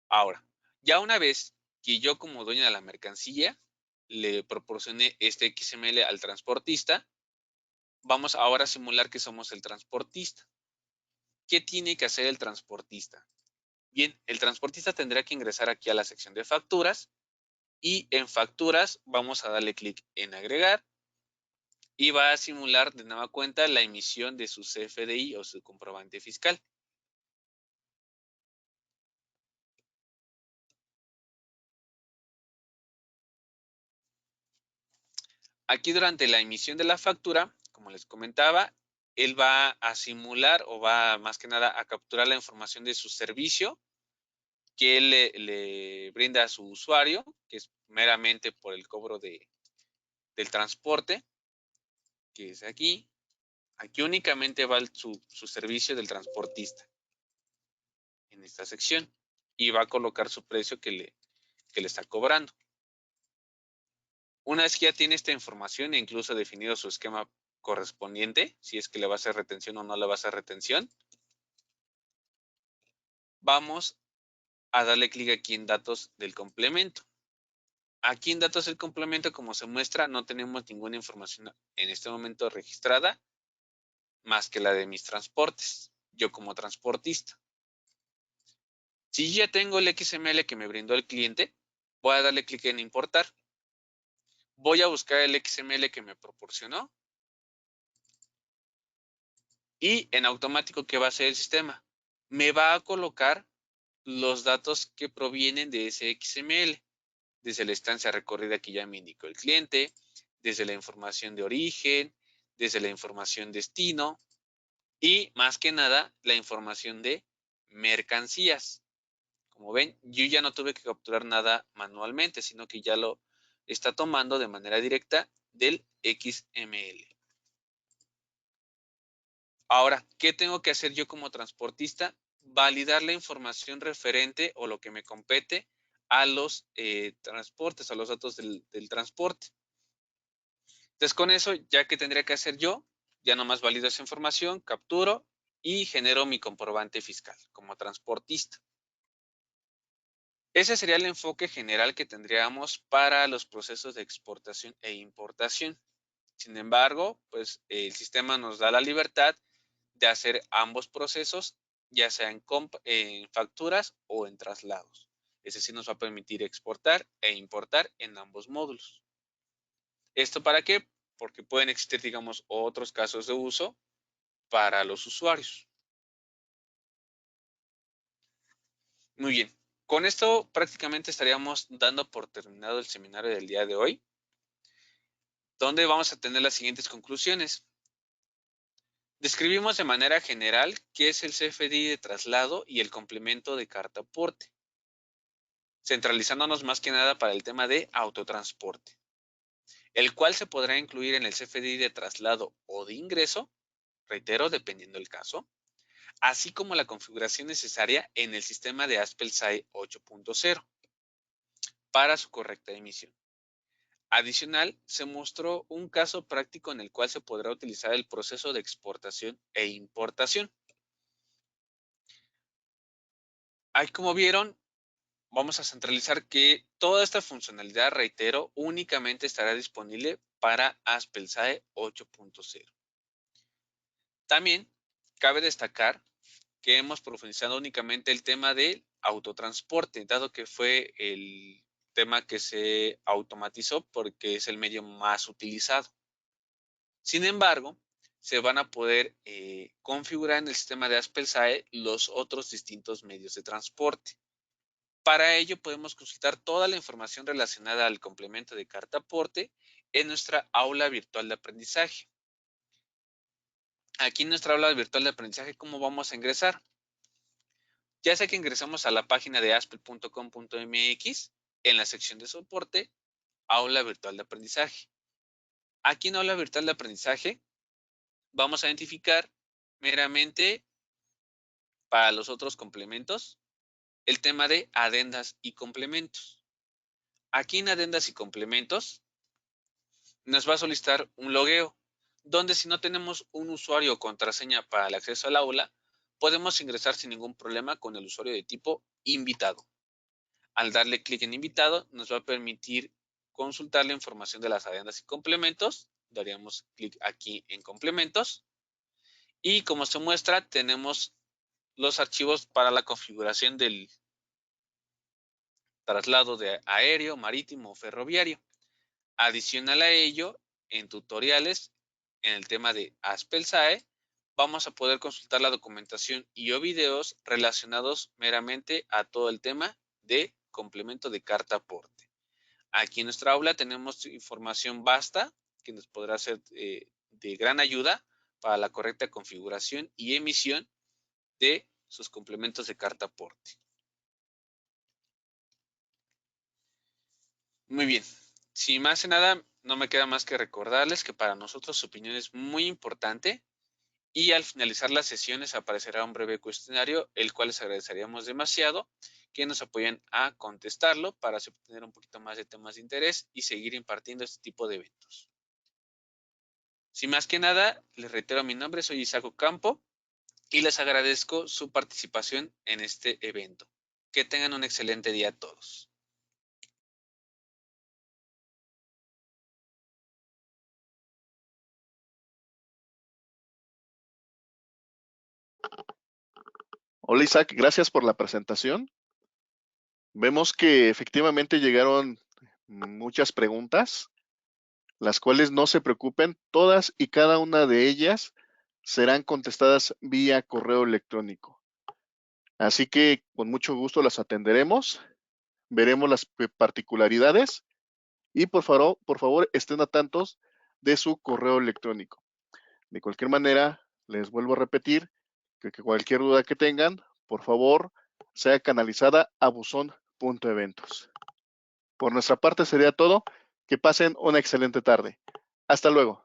Ahora, ya una vez que yo como dueño de la mercancía le proporcioné este XML al transportista, vamos ahora a simular que somos el transportista. ¿Qué tiene que hacer el transportista? Bien, el transportista tendrá que ingresar aquí a la sección de facturas y en facturas vamos a darle clic en agregar y va a simular de nueva cuenta la emisión de su CFDI o su comprobante fiscal. Aquí durante la emisión de la factura, como les comentaba, él va a simular o va más que nada a capturar la información de su servicio que él le brinda a su usuario, que es meramente por el cobro del transporte, que es aquí. Aquí únicamente va su servicio del transportista en esta sección y va a colocar su precio que le está cobrando. Una vez que ya tiene esta información e incluso definido su esquema correspondiente, si es que le va a hacer retención o no le va a hacer retención, vamos a darle clic aquí en datos del complemento. Aquí en datos del complemento, como se muestra, no tenemos ninguna información en este momento registrada más que la de mis transportes, yo como transportista. Si ya tengo el XML que me brindó el cliente, voy a darle clic en importar. Voy a buscar el XML que me proporcionó y en automático, ¿qué va a hacer el sistema? Me va a colocar los datos que provienen de ese XML, desde la estancia recorrida que ya me indicó el cliente, desde la información de origen, desde la información destino y más que nada la información de mercancías. Como ven, yo ya no tuve que capturar nada manualmente, sino que ya lo está tomando de manera directa del XML. Ahora, ¿qué tengo que hacer yo como transportista? Validar la información referente o lo que me compete a los transportes, a los datos del transporte. Entonces, con eso, ya que tendría que hacer yo, ya nomás valido esa información, capturo y genero mi comprobante fiscal como transportista. Ese sería el enfoque general que tendríamos para los procesos de exportación e importación. Sin embargo, pues el sistema nos da la libertad de hacer ambos procesos, ya sea en facturas o en traslados. Es decir, nos va a permitir exportar e importar en ambos módulos. ¿Esto para qué? Porque pueden existir, digamos, otros casos de uso para los usuarios. Muy bien. Con esto prácticamente estaríamos dando por terminado el seminario del día de hoy. donde vamos a tener las siguientes conclusiones. Describimos de manera general qué es el CFDI de traslado y el complemento de carta aporte, centralizándonos más que nada para el tema de autotransporte, el cual se podrá incluir en el CFDI de traslado o de ingreso, reitero, dependiendo del caso, así como la configuración necesaria en el sistema de ASPEL SAE 8.0 para su correcta emisión. Adicional, se mostró un caso práctico en el cual se podrá utilizar el proceso de exportación e importación. Ahí, como vieron, vamos a centralizar que toda esta funcionalidad, reitero, únicamente estará disponible para ASPEL SAE 8.0. También cabe destacar que hemos profundizado únicamente el tema del autotransporte, dado que fue el tema que se automatizó porque es el medio más utilizado. Sin embargo, se van a poder configurar en el sistema de ASPEL SAE los otros distintos medios de transporte. Para ello podemos consultar toda la información relacionada al complemento de carta aporte en nuestra aula virtual de aprendizaje. Aquí en nuestra aula virtual de aprendizaje, ¿cómo vamos a ingresar? Ya sea que ingresamos a la página de aspel.com.mx en la sección de soporte, aula virtual de aprendizaje. Aquí en aula virtual de aprendizaje vamos a identificar meramente para los otros complementos el tema de adendas y complementos. Aquí en adendas y complementos nos va a solicitar un logueo, donde si no tenemos un usuario o contraseña para el acceso al aula, podemos ingresar sin ningún problema con el usuario de tipo invitado. Al darle clic en invitado, nos va a permitir consultar la información de las adendas y complementos. Daríamos clic aquí en complementos. Y como se muestra, tenemos los archivos para la configuración del traslado de aéreo, marítimo o ferroviario. Adicional a ello, en tutoriales, en el tema de ASPEL SAE, vamos a poder consultar la documentación y o videos relacionados meramente a todo el tema de complemento de carta aporte. Aquí en nuestra aula tenemos información vasta que nos podrá ser de gran ayuda para la correcta configuración y emisión de sus complementos de carta aporte. Muy bien, sin más que nada, no me queda más que recordarles que para nosotros su opinión es muy importante y al finalizar las sesiones aparecerá un breve cuestionario, el cual les agradeceríamos demasiado que nos apoyen a contestarlo para obtener un poquito más de temas de interés y seguir impartiendo este tipo de eventos. Sin más que nada, les reitero mi nombre, soy Isaac Ocampo y les agradezco su participación en este evento. Que tengan un excelente día a todos. Hola Isaac, gracias por la presentación. Vemos que efectivamente llegaron muchas preguntas, las cuales no se preocupen, todas y cada una de ellas serán contestadas vía correo electrónico. Así que con mucho gusto las atenderemos, veremos las particularidades y por favor estén atentos de su correo electrónico. De cualquier manera, les vuelvo a repetir que cualquier duda que tengan, por favor, sea canalizada a buzón.eventos. Por nuestra parte sería todo. Que pasen una excelente tarde. Hasta luego.